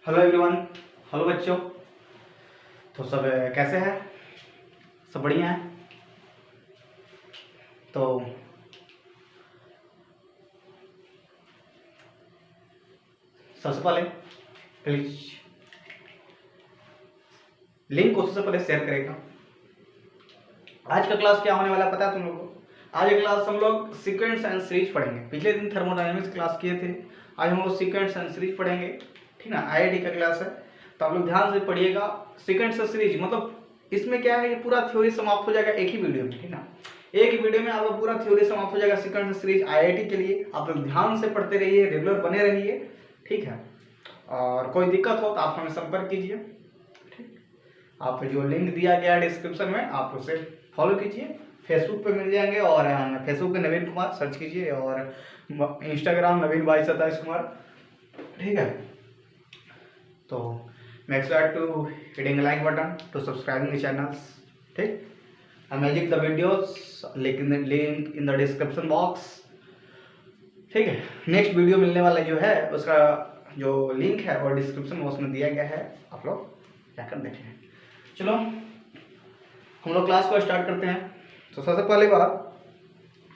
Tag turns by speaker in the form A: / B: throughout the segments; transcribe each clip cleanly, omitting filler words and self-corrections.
A: Hello everyone. Hello बच्चों। तो सब कैसे हैं? सब बढ़िया है। तो सबसे पहले प्लीज लिंक को सबसे पहले शेयर करेगा। आज का क्लास क्या होने वाला है पता है तुम लोगों को? आज का क्लास हम लोग सीक्वेंस एंड सीरीज पढ़ेंगे। पिछले दिन थर्मोडायनेमिक्स क्लास किए थे, आज हम लोग सीक्वेंस एंड सीरीज पढ़ेंगे। ठीक ना, आईआईटी का क्लास है तो आप लोग ध्यान से पढ़िएगा। सीक्वेंस एंड सीरीज मतलब इसमें क्या है, ये पूरा थ्योरी समाप्त हो जाएगा एक ही वीडियो में। ठीक ना, एक ही वीडियो में आप लोग पूरा थ्योरी समाप्त हो जाएगा सीक्वेंस एंड सीरीज आईआईटी के लिए। आप लोग ध्यान से पढ़ते रहिए, रेगुलर बने रहिए। ठीक है, और कोई दिक्कत हो तो आप हमें संपर्क कीजिए। ठीक, आप जो लिंक दिया गया है डिस्क्रिप्शन में आप उसे फॉलो कीजिए। फेसबुक पे मिल जाएंगे और फेसबुक पे नवीन कुमार सर्च कीजिए और इंस्टाग्राम नवीन भाई 27 कुमार। ठीक है, तो make sure to hitting like button to subscribing the channels. ठीक, amazing the videos link in the description box. ठीक है, नेक्स्ट वीडियो मिलने वाला जो है उसका जो लिंक है और डिस्क्रिप्शन में उसमें दिया गया है, आप लोग जाकर देखें। चलो हम लोग क्लास को स्टार्ट करते हैं। तो सबसे पहले बात,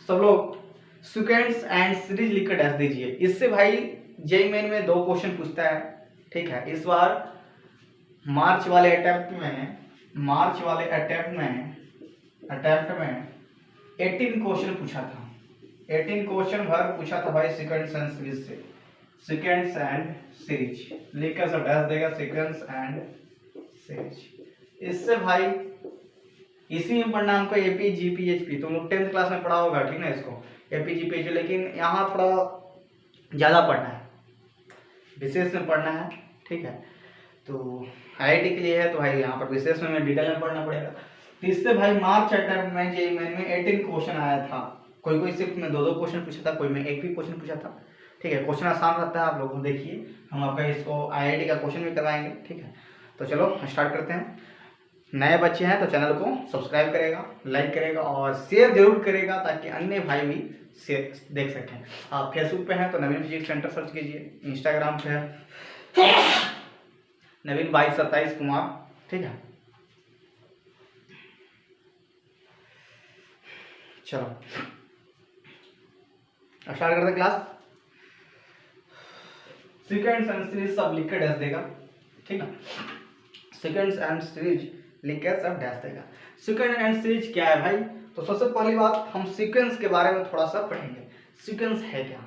A: सब लोग सीक्वेंस एंड सीरीज लिखकर डैश दीजिए। इससे भाई जेईई मेन में 2 क्वेश्चन पूछता है। ठीक है, इस बार मार्च वाले अटेम्प्ट में 18 क्वेश्चन पूछा था। 18 क्वेश्चन भर पूछा था भाई सीक्वेंस एंड सीरीज से। सीक्वेंस एंड सीरीज लिखकर सब डैश देगा, सीक्वेंस एंड सीरीज। इससे भाई इसी में पढ़ना हमको एपी जीपी एचपी, तुम लोग 10th क्लास में पढ़ा होगा। ठीक ना, इसको एपी जीपी एचपी, लेकिन यहाँ थोड़ा ज़्यादा पढ़ना है, विशेष में पढ़ना है। ठीक है, तो आईआईटी के लिए है तो भाई यहाँ पर विशेष में डिटेल में पढ़ना पड़ेगा। तो इससे भाई मार्च अटेम्प्ट में जेईई मेन में 18 क्वेश्चन आया था। कोई कोई सिर्फ में 2-2 क्वेश्चन पूछा था, कोई में एक भी क्वेश्चन पूछा था। ठीक है, क्वेश्चन आसान रहता है, आप लोग देखिए। हम आपका इसको आईआईटी का क्वेश्चन भी करवाएंगे। ठीक है, तो चलो स्टार्ट करते हैं। नए बच्चे हैं तो चैनल को सब्सक्राइब करेगा, लाइक करेगा और शेयर जरूर करेगा ताकि अन्य भाई भी शेयर देख सकें। आप फेसबुक पे हैं तो नवीन फिजिक्स सेंटर सर्च कीजिए, इंस्टाग्राम पे है नवीन भाई 27 कुमार। ठीक है, चलो स्टार्ट करते क्लास। सीक्वेंस एंड सीरीज सब लिख कर डैश देगा। ठीक है, सीक्वेंस एंड सीरीज लिख कर सब डैश देगा। सीक्वेंस एंड सीरीज क्या है भाई? तो सबसे पहली बात हम सीक्वेंस के बारे में थोड़ा सा पढ़ेंगे। सीक्वेंस है क्या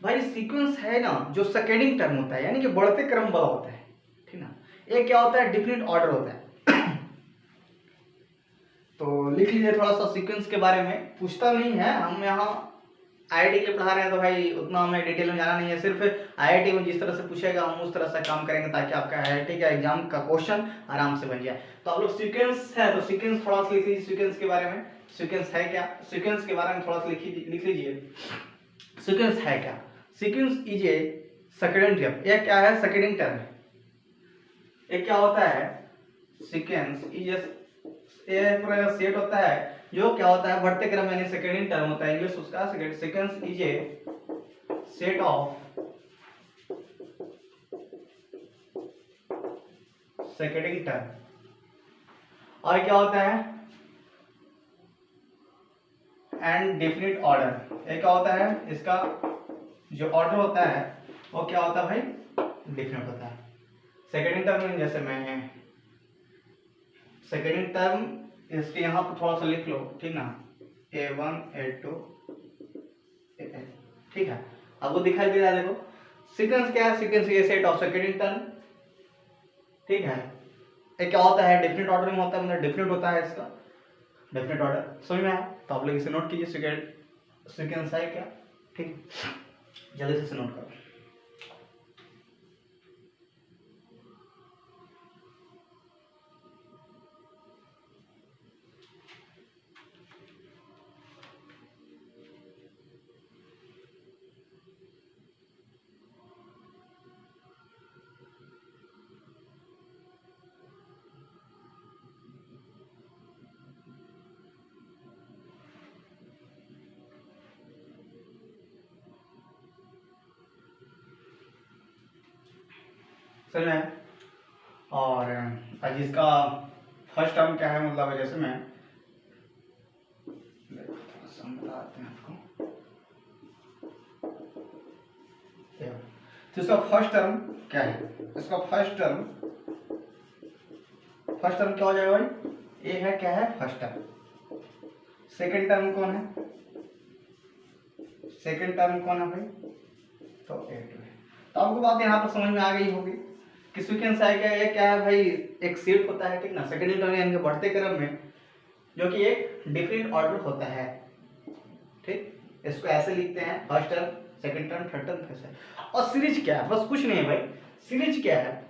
A: भाई? सीक्वेंस है ना जो सेकेंडिंग टर्म होता है, यानी कि बढ़ते क्रम वाला होता है। ठीक ना, ये क्या होता है? डिफिनिट ऑर्डर होता है। तो लिख लीजिए थोड़ा सा सीक्वेंस के बारे में। पूछता नहीं है, हम यहाँ आईआईटी के लिए पढ़ा रहे हैं तो भाई उतना हमें डिटेल में जाना नहीं है। सिर्फ आईआईटी में जिस तरह से पूछेगा हम उस तरह से काम करेंगे ताकि आपका आईआईटी का एग्जाम का क्वेश्चन आराम से बन जाए। तो आप लोग सीक्वेंस है तो सीक्वेंस थोड़ा सा लिख लीजिए। सीक्वेंस के बारे में, सीक्वेंस है क्या, सीक्वेंस के बारे में थोड़ा सा लिख लीजिए। सीक्वेंस है क्या? Sequence is a seconding term. यह क्या है? सेकेंडिंग टर्म है। ये क्या होता है? सीक्वेंस इज ए पूरा सेट होता है जो क्या होता है? बढ़ते क्रम, यानी सेकेंडिंग टर्म होता है। इंग्लिश उसका sequence is a set of seconding term. और क्या होता है? And definite order. ये क्या होता है? इसका जो ऑर्डर होता है वो क्या होता है भाई? डिफरेंट होता है। सेकेंडिंग टर्म में जैसे मैं सेकेंडिंग टर्म इसके यहाँ पर थोड़ा सा लिख लो। ठीक ना, A1 A2 A3। ठीक है, अब वो दिखाई दे रहा है, देखो सीक्वेंस क्या है? सीक्वेंस ये सेट ऑफ सेकेंडिंग टर्म। ठीक है, ये क्या होता है? डेफिनेट ऑर्डर में होता है, मतलब डेफिनेट होता है इसका डेफिनेट ऑर्डर। समझ में आया? तो आप लोग इसे नोट कीजिए, सीक्वेंस है क्या। ठीक, जल्दी से इसे नोट करो। समझ में आया? और आज इसका फर्स्ट टर्म क्या है, मतलब जैसे मैं समझाते हैं आपको। तो इसका फर्स्ट टर्म क्या है, इसका फर्स्ट टर्म क्या हो जाएगा भाई, ए है, क्या है फर्स्ट टर्म। सेकंड टर्म कौन है, सेकंड टर्म कौन है भाई, तो A2 है। तो आपको बात यहाँ पर समझ में आ गई होगी कि सीक्वेंस है क्या, ये क्या है भाई, एक सेट होता है, ठीक ना, सेकंड टर्म यानी कि बढ़ते क्रम में, जो कि एक डिफरेंट ऑर्डर होता है, ठीक। इसको ऐसे लिखते हैं, first term, second term, third term, कैसे। और सीरीज क्या है, बस कुछ नहीं है भाई, सीरीज क्या है,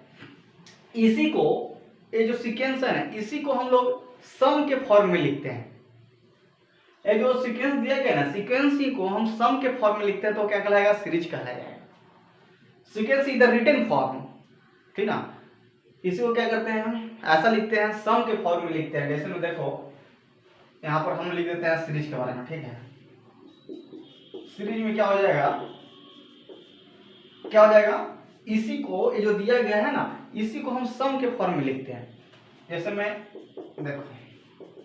A: इसी को, ये जो सीक्वेंस है ना, इसी को हम लोग सम के फॉर्म में लिखते हैं। ये जो सीक्वेंस दिया गया ना, सीक्वेंस ही को हम सम के फॉर्म में लिखते हैं, तो क्या कहलाएगा, सीरीज कहलाया जाएगा। Sequence is the written form, ठीक ना, इसी को क्या करते हैं हम, ऐसा लिखते हैं, सम के फॉर्म में लिखते हैं। जैसे में देखो यहाँ पर हम लिख देते हैं सीरीज के बारे में, ठीक है। सीरीज में क्या हो जाएगा, क्या हो जाएगा, इसी को, ये जो दिया गया है ना, इसी को हम सम के फॉर्म में लिखते हैं। जैसे मैं देखो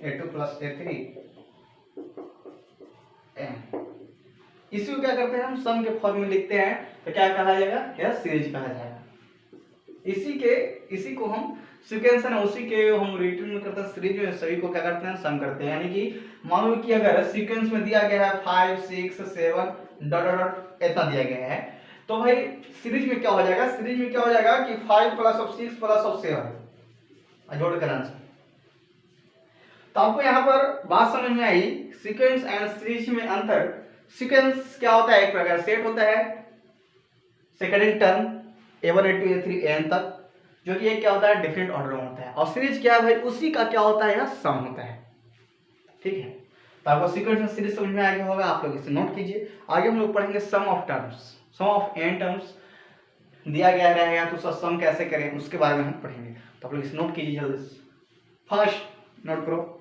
A: A2 + A3 इसी को क्या करते हैं, हम सम के फॉर्म में लिखते हैं, तो क्या कहा जाएगा, यह सीरीज कहा जाएगा। इसी को हम सीक्वेंस है ना, उसी के हम रिटर्न में करते हैं, सीरीज में सभी को क्या करते हैं, सम करते हैं। यानी कि मान लो कि अगर सीक्वेंस में दिया गया है 5 6 7 डॉट डॉट इतना दिया गया है, तो भाई सीरीज में क्या हो जाएगा, सीरीज में क्या हो जाएगा कि 5 + 6 + 7 जोड़ कर आंसर। तो आपको यहाँ पर बात समझ में आई, सीक्वेंस एंड सीरीज में अंतर। सीक्वेंस क्या होता है, एक प्रकार सेट होता है, second term A1 A2 A3 AN तक, जो कि एक क्या होता है, डिफरेंट ऑर्डर में होता है। और सीरीज क्या है भाई, उसी का क्या होता है, यह सम होता है, ठीक है। तो आपको सीक्वेंस एंड सीरीज समझ में आ गया होगा, आप लोग इसे नोट कीजिए। आगे हम लोग पढ़ेंगे sum of terms, sum of n terms दिया गया रहेगा, तो उसका सम कैसे करें उसके बारे में हम पढ़ेंगे। तो आप लोग इसे नोट कीजिए जल्दी से, फर्स्ट नोट करो।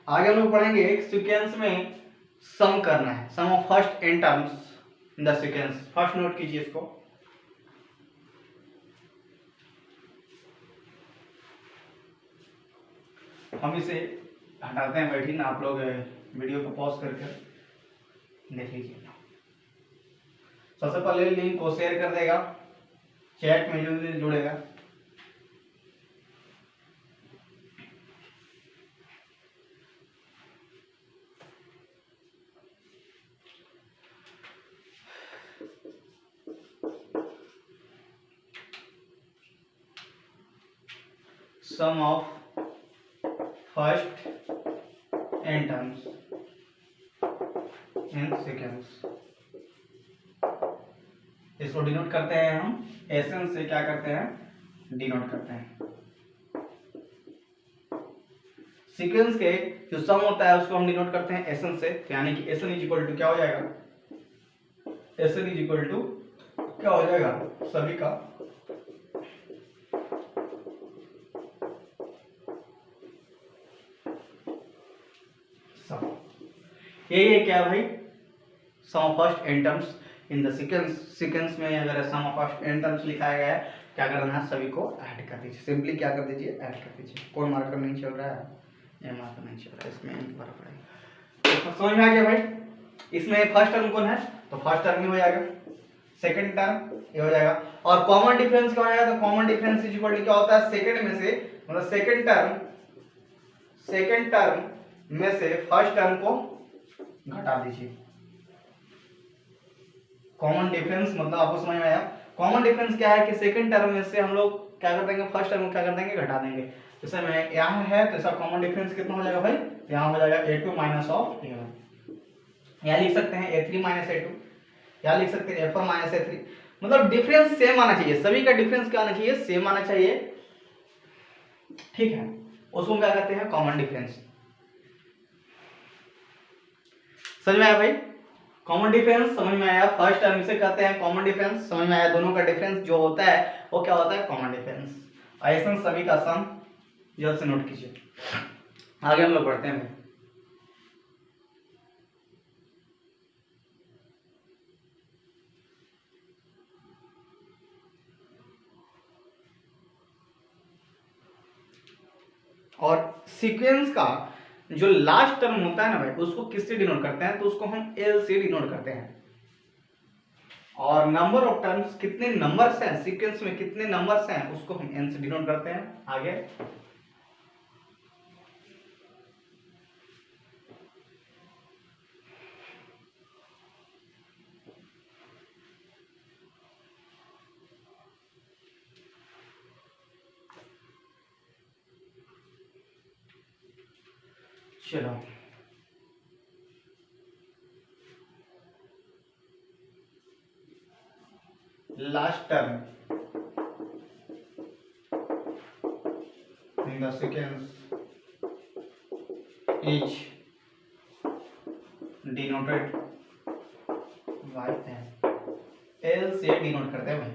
A: आगे हम लोग पढ़ेंगे सीक्वेंस में सम करना है, sum of first n terms in the sequence. First note कीजिए इसको। हम इसे हटाते हैं, बैठिए ना, आप लोग वीडियो को पॉज करके देख लीजिए। सबसे पहले लिंक को शेयर कर देगा, चैट में जो जुड़ेगा। Sum of first n terms in sequence, इसको डिनोट करते हैं हम एसएन से, क्या करते हैं, डिनोट करते हैं। सीक्वेंस के जो सम होता है उसको हम डिनोट करते हैं एसएन से, यानी कि एसएन इज इक्वल टू क्या हो जाएगा, एसएन इज इक्वल टू क्या हो जाएगा, सभी का सम। ये क्या भाई, sum of first n terms in the sequence. Sequence में अगर sum of first n terms लिखाया गया है, क्या करना है, सभी को ऐड कर दीजिए। सिंपली क्या कर दीजिए, ऐड कर दीजिए। कोई मार्कर नहीं चल रहा है, ये मार्कर नहीं चल रहा है, इसमें n बराबर है। तो समझ में आ गया भाई, इसमें फर्स्ट टर्म कौन है, तो फर्स्ट टर्म ही हो जाएगा, सेकंड टर्म ये हो जाएगा। और कॉमन डिफरेंस क्या हो जाएगा, तो common difference is equal to क्या होता है, सेकंड में से, मतलब सेकंड टर्म में से फर्स्ट टर्म को घटा दीजिए। कॉमन डिफरेंस मतलब आपको समझ में आया, कॉमन डिफरेंस क्या है कि सेकंड टर्म में से हम लोग क्या कर देंगे, फर्स्ट टर्म को क्या कर देंगे, घटा देंगे। जैसे मैं यहाँ है तो इसका कॉमन डिफरेंस कितना हो जाएगा भाई, तो यहाँ हो जाएगा A2 - A1। यहाँ लिख सकते हैं A3 - A2, यहाँ लिख सकते हैं A4 - A3। मतलब डिफरेंस सेम आना चाहिए, सभी का डिफरेंस क्या आना चाहिए, सेम आना चाहिए, ठीक है। उसको क्या कहते हैं, कॉमन डिफरेंस। समझ में आया भाई, कॉमन डिफरेंस समझ में आया, फर्स्ट टर्म इसे कहते हैं कॉमन डिफरेंस। समझ में आया, दोनों का डिफरेंस जो होता है वो क्या होता है, कॉमन डिफरेंस। ऐसा सभी का सम जल्द से नोट कीजिए। आगे हम लोग बढ़ते हैं। और सीक्वेंस का जो लास्ट टर्म होता है ना भाई, उसको किससे डिनोट करते हैं, तो उसको हम एल से डिनोट करते हैं। और नंबर ऑफ टर्म्स, कितने नंबर्स हैं सीक्वेंस में, कितने नंबर्स हैं, उसको हम एन से डिनोट करते हैं। आगे चलो, last term in the sequence is denoted by n, l से डिनोट करते हैं भाई।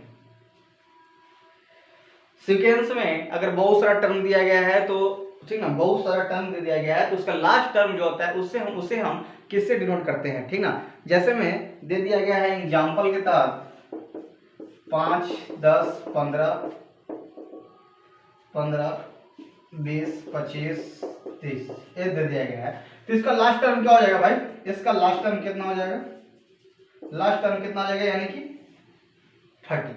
A: सीक्वेंस में अगर बहुत सारा टर्म दिया गया है तो ठीक ना, बहुत सारा टर्म दे दिया गया है तो उसका लास्ट टर्म जो होता है उसे हम किससे डिनोट करते हैं, ठीक ना। जैसे में दे दिया गया है एग्जांपल के तहत 5, 10, 15, 20, 25, 30 ये दे दिया गया है, तो इसका लास्ट टर्म क्या हो जाएगा भाई, इसका लास्ट टर्म कितना हो जाएगा, लास्ट टर्म कितना हो जाएगा यानी कि 30,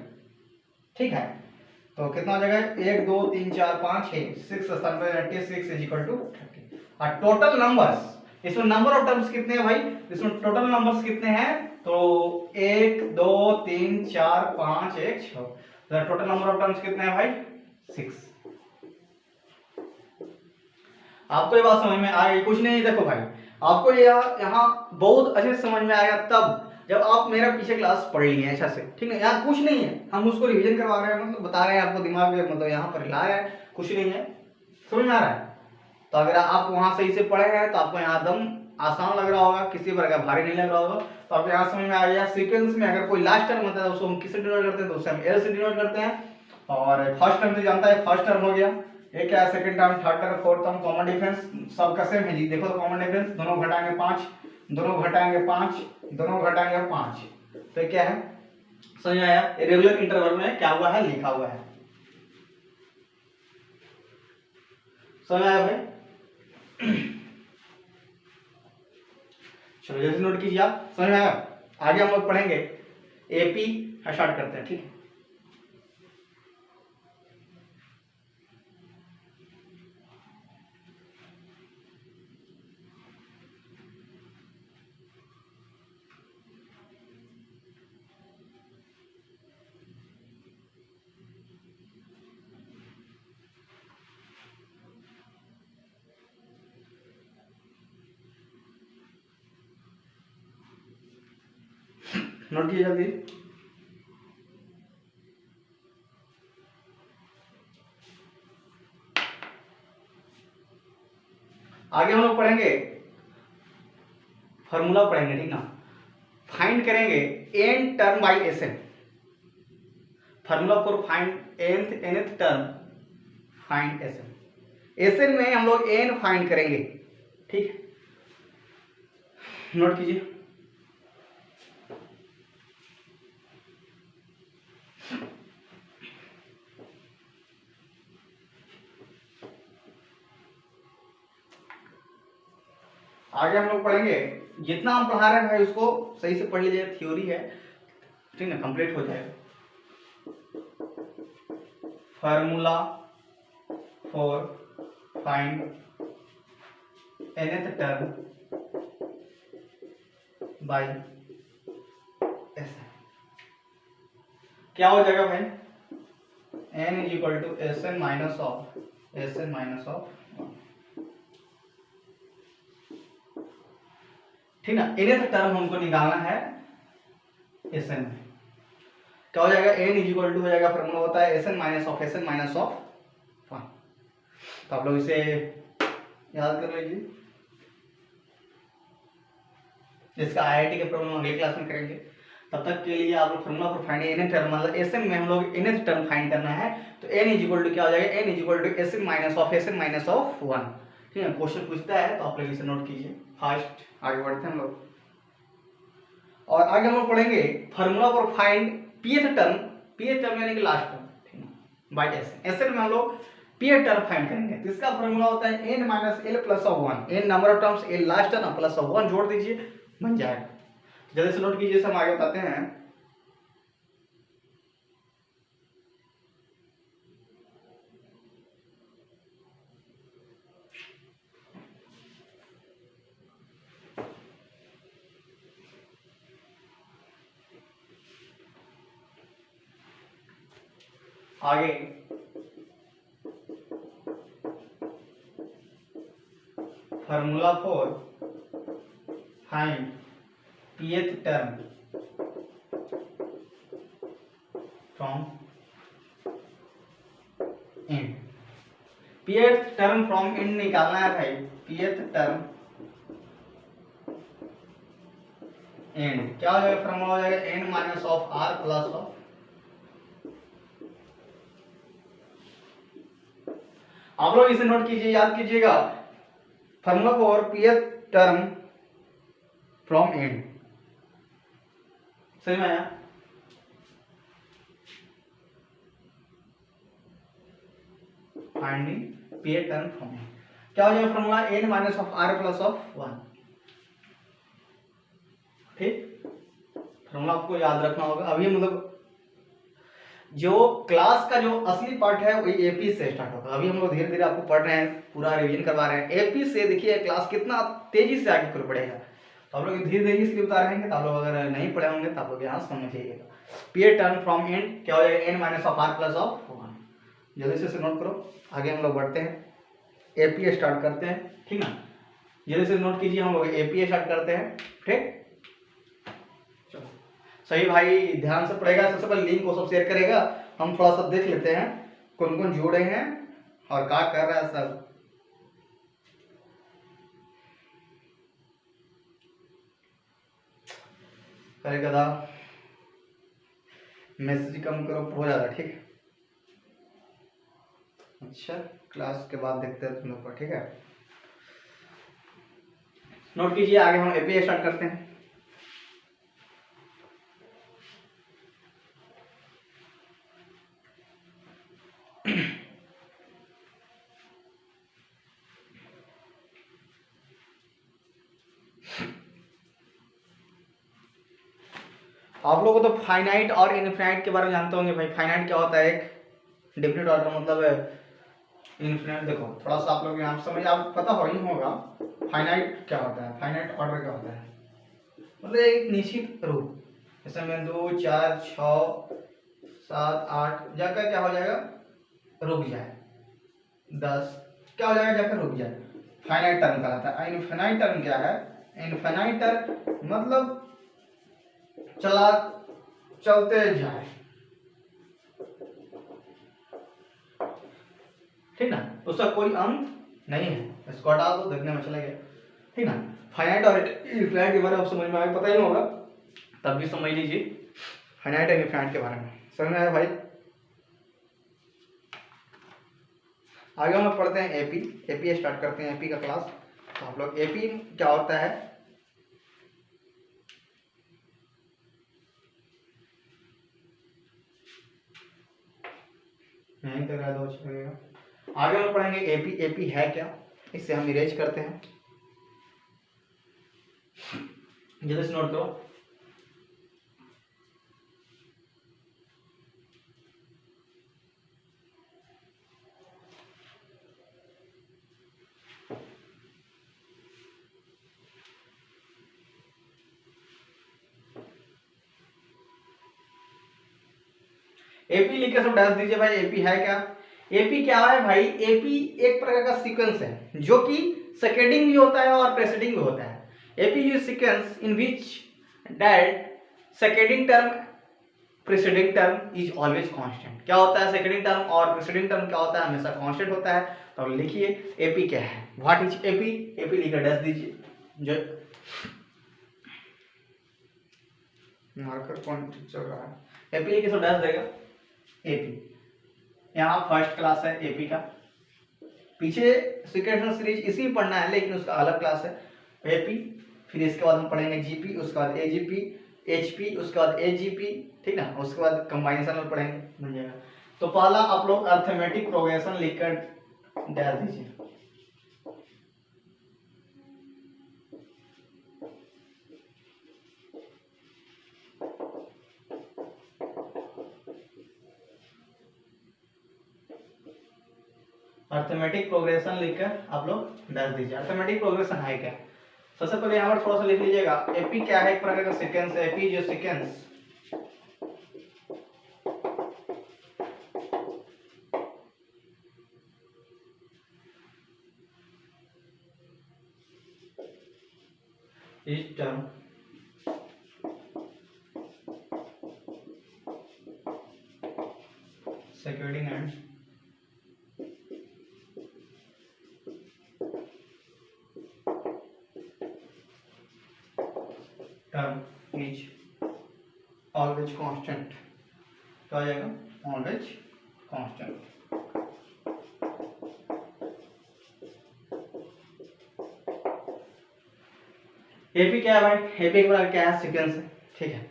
A: ठीक है। तो कितना हो जाएगा 1 2 3 4 5 6 स्थान पर 6 इज इक्वल टू 30। और टोटल नंबर्स, इसमें नंबर ऑफ टर्म्स कितने हैं भाई, इसमें टोटल नंबर्स कितने हैं, तो 1 2 3 4 5 1 6, तो टोटल नंबर ऑफ टर्म्स कितने हैं भाई 6। आपको ये बात समझ में आ गई, कुछ नहीं, देखो भाई आपको यहाँ बहुत अच्छे से समझ में आएगा तब जब आप मेरा पीछे क्लास पढ़ लिए अच्छा से, ठीक है। यहाँ कुछ नहीं है, हम उसको रिवीजन करवा रहे हैं, मतलब बता रहे हैं आपको, दिमाग में मतलब यहाँ पर हिला रहे हैं, कुछ नहीं है, समझ में आ रहा है। तो अगर आप वहाँ सही से पढ़े हैं तो आपको यहाँ एकदम आसान लग रहा होगा, किसी प्रकार का भारी नहीं लग रहा होगा, तो आपको यहाँ समझ में आ गया। सीक्वेंस में अगर कोई लास्ट टर्म होता है उसको हम किससे डिनोट करते हैं, तो उससे हम एल से डिनोट करते हैं। और फर्स्ट टर्म तो जानता है, फर्स्ट टर्म हो गया, ये क्या है second term, third term, fourth term, common difference सबका सेम है जी। देखो तो कॉमन डिफरेंस, दोनों घटाएंगे 5, दोनों घटाएंगे 5, दोनों घटाएंगे 5, तो क्या है समझ में आया। रेगुलर इंटरवल में क्या हुआ है लिखा हुआ है, समझ आया भाई। चलो जैसे नोट कीजिए आप, समझ में आया। आगे हम लोग पढ़ेंगे एपी, स्टार्ट करते हैं, ठीक है। नोट कीजिए जल्दी। आगे हम लोग पढ़ेंगे फॉर्मूला पढ़ेंगे, ठीक ना। फाइंड करेंगे n term by S n, formula for find nth term find S n. S n में हम लोग एन फाइंड करेंगे, ठीक है। नोट कीजिए। आगे हम लोग पढ़ेंगे, जितना हम पढ़ा रहे हैं भाई उसको सही से पढ़ लीजिए, थ्योरी है, ठीक है, कंप्लीट हो जाएगा। Formula for find nth term by S, क्या हो जाएगा भाई, n is equal to S n minus of ठीक ना। nth टर्म हमको निकालना है एस एन में, क्या हो जाएगा, n इज इक्वल टू हो जाएगा, फॉर्मूला होता है एस एन माइनस ऑफ 1। तो आप लोग इसे याद कर लीजिए, इसका आईआईटी के प्रॉब्लम अगले क्लास में करेंगे। तब तक के लिए आप लोग formula for find nth term, मतलब एस एन में हम लोग nth टर्म फाइंड करना है, तो n इज इक्वल टू क्या हो जाएगा, n is equal to S n minus of 1, ठीक है। क्वेश्चन पूछता है तो आप लोग इसे नोट कीजिए। फास्ट आगे बढ़ते हैं हम लोग, और आगे हम लोग पढ़ेंगे formula for find pth term यानी कि लास्ट टर्म, ठीक है, by S n. S n में हम लोग पीएट टर्म फाइंड करेंगे तो इसका फॉर्मूला होता है n minus L plus of 1, n number of terms, L last term plus of 1 जोड़ दीजिए, बन जाएगा। जल्दी से नोट कीजिए, हम आगे बताते हैं। आगे formula for find pth term from n, pth term from n निकालना है भाई। pth टर्म n क्या हो जाएगा, फॉर्मूला हो जाएगा n minus of r plus of, आप लोग इसे नोट कीजिए, याद कीजिएगा, formula for pth term from n, समझ में आया? Finding pth term from n क्या हो जाएगा, formula n minus of r plus of 1, ठीक। फॉर्मूला आपको याद रखना होगा। अभी मतलब जो क्लास का जो असली पार्ट है वो एपी से स्टार्ट होगा। अभी हम लोग धीरे धीरे आपको पढ़ रहे हैं, पूरा रिवीजन करवा रहे हैं एपी से। देखिए क्लास कितना तेजी से आगे बढ़ेगा, तो आप लोग धीरे धीरे इसलिए बता रहे हैं कि आप लोग अगर नहीं पढ़े होंगे तो आप लोग यहाँ समझिएगा। पीएट टर्म फ्रॉम n क्या हो जाएगा, n minus of r plus of 1। जल्दी से नोट करो, आगे हम लोग बढ़ते हैं, एपी स्टार्ट करते हैं, ठीक ना। जल्दी से नोट कीजिए, हम लोग एपी स्टार्ट करते हैं, ठीक। सही भाई, ध्यान से पढ़ेगा। सबसे पहले लिंक को सब शेयर करेगा, हम थोड़ा सा देख लेते हैं कौन कौन जुड़े हैं और क्या कर रहा है सब। अरे गधा, मैसेज कम करो, हो जाता, ठीक। अच्छा, क्लास के बाद देखते हैं तुम लोग को, ठीक है। नोट कीजिए, आगे हम एपी स्टार्ट करते हैं। आप लोगों को तो फाइनाइट और इनफिनाइट के बारे में जानते होंगे भाई। फाइनाइट क्या होता है, एक डेफिनेट ऑर्डर मतलब इनफिनाइट। देखो थोड़ा सा आप लोग यहाँ समझ, आप पता हो ही होगा फाइनाइट क्या होता है। फाइनाइट ऑर्डर क्या होता है, मतलब एक निश्चित रूप, जैसे में 2 4 6 7 8 जाकर क्या हो जाएगा, रुक जाए। 10 क्या हो जाएगा, जाकर रुक जाए। फाइनाइट टर्म कहलाता है। इनफिनाइट टर्म क्या है, इनफिनाइट टर्म मतलब चलते जाए, ठीक ना, उसका कोई अंत नहीं है। इसको हटा दो, देखने में चला गया, ठीक ना। फाइनाइट और इनफिनाइट के बारे में आप समझ में आया, पता ही होगा, तब भी समझ लीजिए फाइनाइट और इनफिनाइट के बारे में। समझ में आया भाई? आगे हम लोग पढ़ते हैं एपी। एपी स्टार्ट करते हैं, एपी का क्लास। तो आप लोग एपी क्या होता है, नहीं कर रहा तो आगे हम पढ़ेंगे एपी। एपी है क्या, इससे हम इरेज करते हैं। जल्दी से नोट करो। एपी लिख के सब डैश दीजिए भाई। एपी है क्या, एपी क्या है भाई, एपी एक प्रकार का सीक्वेंस है जो कि सेकेंडिंग भी होता है और प्रेसीडिंग भी होता है। AP is sequence in which that seconding term preceding term is always constant. क्या होता है, सेकेंडिंग टर्म और प्रीसीडिंग टर्म क्या होता है, हमेशा कांस्टेंट होता है। तो लिखिए एपी क्या है, व्हाट इज एपी। एपी लिखकर डैश दीजिए, जो मार्कर कौन चल रहा है, एपी लिखे सब डैश देगा। एपी यहाँ फर्स्ट क्लास है एपी का, पीछे सीक्वेंशियल सीरीज इसी में पढ़ना है लेकिन उसका अलग क्लास है एपी। फिर इसके बाद हम पढ़ेंगे जीपी, उसके बाद एजीपी, एचपी, उसके बाद एजीपी, ठीक ना। उसके बाद कंबाइनेशन में पढ़ेंगे, बन जाएगा। तो पहला आप लोग अर्थमेटिक प्रोग्रेशन लिखकर डैश दीजिए। अर्थमेटिक प्रोग्रेशन लिखकर आप लोग डैश दीजिए। अर्थमेटिक प्रोग्रेशन है क्या? सबसे पहले यहाँ पर थोड़ा सा लिख लीजिएगा, एपी क्या है, एक प्रकार का सीक्वेंस है। एपी जो सीक्वेंस इस term securing and term is always constant। क्या आ जाएगा? always constant। एपी क्या है भाई? एपी एक प्रकार क्या है? सीक्वेंस है, ठीक है।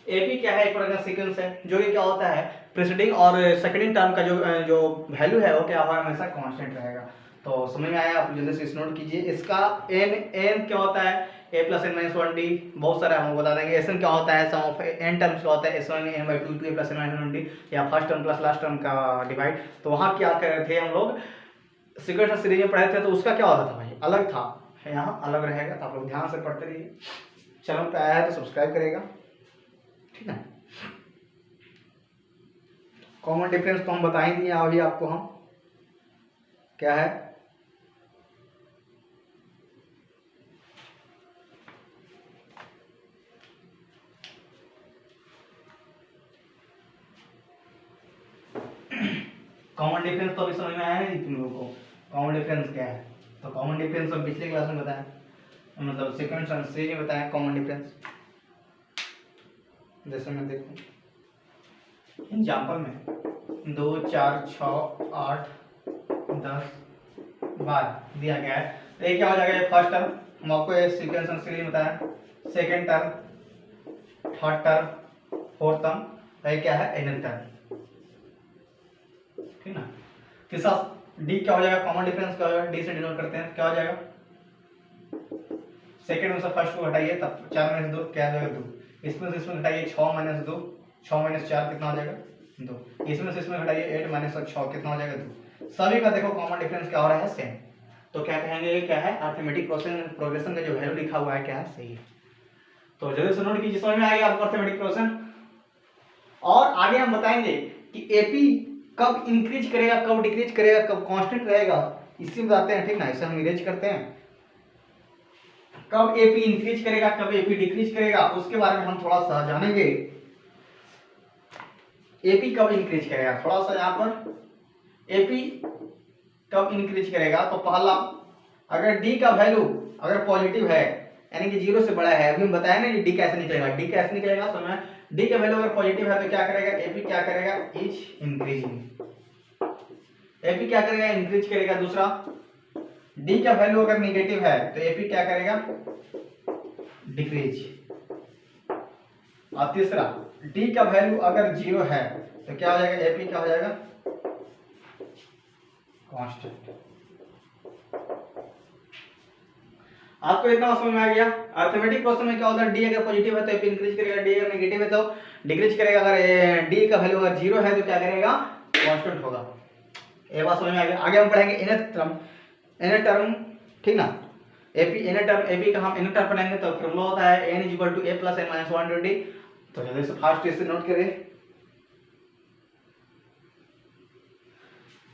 A: एपी क्या है? एक प्रकार का सीक्वेंस है जो कि क्या होता है, प्रीसीडिंग और सेकंडिंग टर्म का जो वैल्यू है वो क्या होगा? हमेशा कांस्टेंट रहेगा। तो समझ में आया? आप जल्दी से इस नोट कीजिए। इसका एन क्या होता है? a plus N minus one d. बहुत सारे हम बता देंगे। एस एन क्या होता है? सम ऑफ एन टर्म्स क्या होता है? S one N by two A plus N minus one D, या first term plus last term का डिवाइड। तो वहाँ क्या कर रहे थे हम लोग? सीक्वेंस सीरीज में पढ़े थे, तो उसका क्या होता था भाई? अलग था। यहाँ अलग रहेगा, तो आप लोग ध्यान से पढ़ते रहिए। चैनल पे आया है तो सब्सक्राइब करेगा, ठीक है। कॉमन डिफरेंस तो हम बता ही दिए अभी आपको। हम क्या है? कॉमन डिफरेंस तो अभी समझ में आया नहीं तुम लोगों को? कॉमन डिफरेंस क्या है? तो कॉमन डिफरेंस हम पिछले क्लास में बताया, मतलब सीक्वेंस और सीरीज में बताया कॉमन डिफरेंस। जैसे मैं देखूं एग्जाम्पल में 2 4 6 8 10 12 दिया गया है, तो ये क्या हो जाएगा? फर्स्ट टर्म हम आपको ये सीक्वेंस और सीरीज बताया, second term, third term, fourth term, ये क्या है? एनथ टर्म, ठीक ना। तीसरा डी क्या हो जाएगा? कॉमन डिफरेंस क्या हो जाएगा? डी से डिनोट करते हैं, क्या हो जाएगा? सेकंड में से फर्स्ट को हटाइए, तब 4 माइनस 2 क्या हो जाएगा? 2। इसमें से इसमें हटाइए 6 माइनस 2, 6 माइनस 4 कितना हो जाएगा? 2। इसमें से इसमें हटाइए 8 माइनस 6 कितना हो जाएगा? 2। सभी का देखो कॉमन डिफरेंस क्या हो रहा है? सेम। तो क्या कहेंगे? ये क्या है? अर्थमेटिक प्रोग्रेशन का जो वैल्यू लिखा हुआ है क्या है? सही है। तो जल्दी से नोट कीजिए, समझ में आ गया आपको अर्थमेटिक प्रोग्रेशन। और आगे हम बताएंगे कि एपी कब इंक्रीज करेगा, कब डिक्रीज करेगा, कब कांस्टेंट रहेगा, इसी में बताते हैं, ठीक ना। इसे हम इरेज करते हैं। कब एपी इंक्रीज करेगा, कब एपी डिक्रीज करेगा, उसके बारे में हम थोड़ा सा जानेंगे। एपी कब इंक्रीज करेगा, थोड़ा सा यहाँ पर एपी कब इंक्रीज करेगा। तो पहला, अगर डी का वैल्यू अगर पॉजिटिव है, यानी कि 0 से बड़ा है, अभी हम बताया ना डी कैसे निकलेगा। डी कैसे निकलेगा? समय डी का वैल्यू अगर पॉजिटिव है तो क्या करेगा? एपी क्या करेगा? Is increasing. एपी क्या करेगा? इंक्रीज करेगा। दूसरा, डी का वैल्यू अगर नेगेटिव है तो एपी क्या करेगा? डिक्रीज। और तीसरा, डी का वैल्यू अगर 0 है तो क्या हो जाएगा? एपी क्या हो जाएगा? कांस्टेंट। आपको इतना समझ में आ गया? अर्थमेटिक प्रोसेस में क्या होता है? डी अगर पॉजिटिव है तो एपी इंक्रीज करेगा, डी अगर नेगेटिव है तो डिक्रीज करेगा। अगर डी का वैल्यू अगर 0 है तो क्या करेगा? कांस्टेंट होगा। ये बात समझ में आ गया। आगे हम पढ़ेंगे nth टर्म, nth टर्म, ठीक ना। एपी nth टर्म, एपी का हम nth टर्म पढ़ेंगे तो फॉर्मूला होता है n = a + n - 1 डी। तो जल्दी से फास्ट इसे नोट करिए,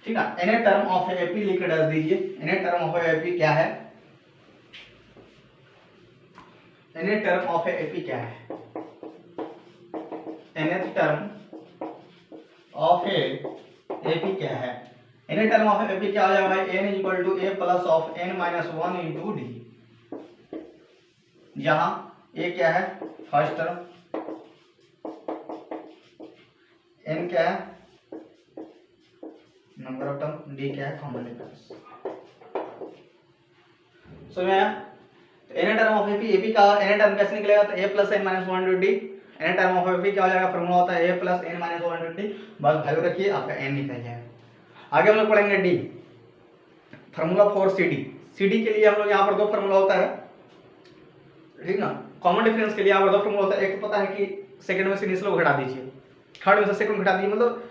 A: ठीक है। nth टर्म ऑफ एपी लिख के डाल दीजिए। nth टर्म ऑफ एपी क्या है? nth टर्म ऑफ एपी क्या है? nth टर्म ऑफ एपी क्या है? nth टर्म ऑफ एपी क्या हो जाएगा भाई? n = a + n - 1 * d, जहां a क्या है? फर्स्ट टर्म, n क्या है? नंबर ऑफ टर्म, d क्या है? Common difference. समझ में आया? तो nth टर्म ऑफ एपी का nth टर्म कैसे निकलेगा? तो a + n - 1 * d। nth term of AP क्या हो जाएगा? फॉर्मूला होता है a + n - 1 * d। बस वैल्यू रखिए, आपका n निकल जाएगा। आगे हम लोग पढ़ेंगे d, formula for c d. C d के लिए हम लोग यहाँ पर दो फार्मूला होता है, ठीक ना। कॉमन डिफरेंस के लिए यहाँ पर दो फार्मूला होता है। एक तो पता है कि सेकंड में से इनिशियल को घटा दीजिए, थर्ड में से सेकंड घटा दीजिए, मतलब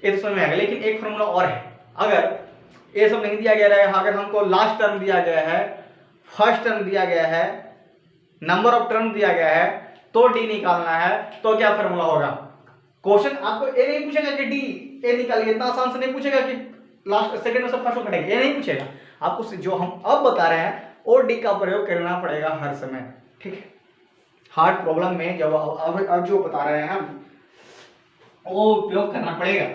A: ये तो समझ में आएगा। लेकिन एक फार्मूला और है, अगर ये सब नहीं दिया गया रहेगा, अगर हमको लास्ट टर्म दिया गया है, फर्स्ट टर्म दिया गया है, नंबर ऑफ टर्म दिया गया है, तो डी निकालना है, तो क्या फार्मूला होगा। क्वेश्चन आपको ये नहीं पूछेगा कि डी ए निकालिए, इतना आसान से नहीं पूछेगा कि लास्ट सेकंड में से फर्स्ट को घटाएंगे, ये नहीं पूछेगा आपको। जो हम अब बता रहे हैं ओ डी का प्रयोग करना पड़ेगा हर समय, ठीक है। हार्ड प्रॉब्लम में जब अब जो बता रहे हैं हम वो उपयोग करना पड़ेगा।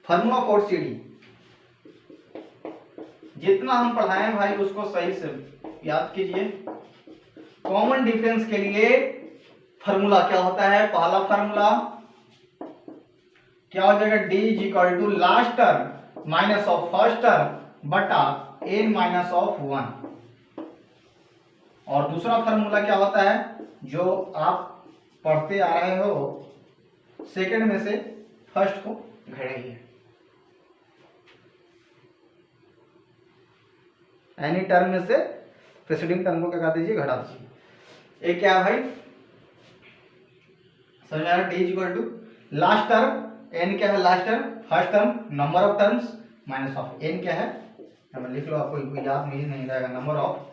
A: फार्मूला फॉर सी डी, जितना हम पढ़ाएं भाई उसको सही से याद कीजिए। कॉमन डिफरेंस के लिए फार्मूला क्या होता है, पहला फार्मूला क्या हो जाएगा, d is equal to last term minus of first term बटा एन माइनस ऑफ 1। और दूसरा फार्मूला क्या होता है जो आप पढ़ते आ रहे हो, सेकंड में से फर्स्ट को घटाइए, एनी टर्म में से प्रेसिडिंग टर्म को क्या कर दीजिए, घटा दीजिए। ये क्या है भाई, समझ में आ रहा है। D is equal to last term, n क्या है last term, first term, number of terms minus of n क्या है, लिख लो, आपको याद में ही नहीं रहेगा, number of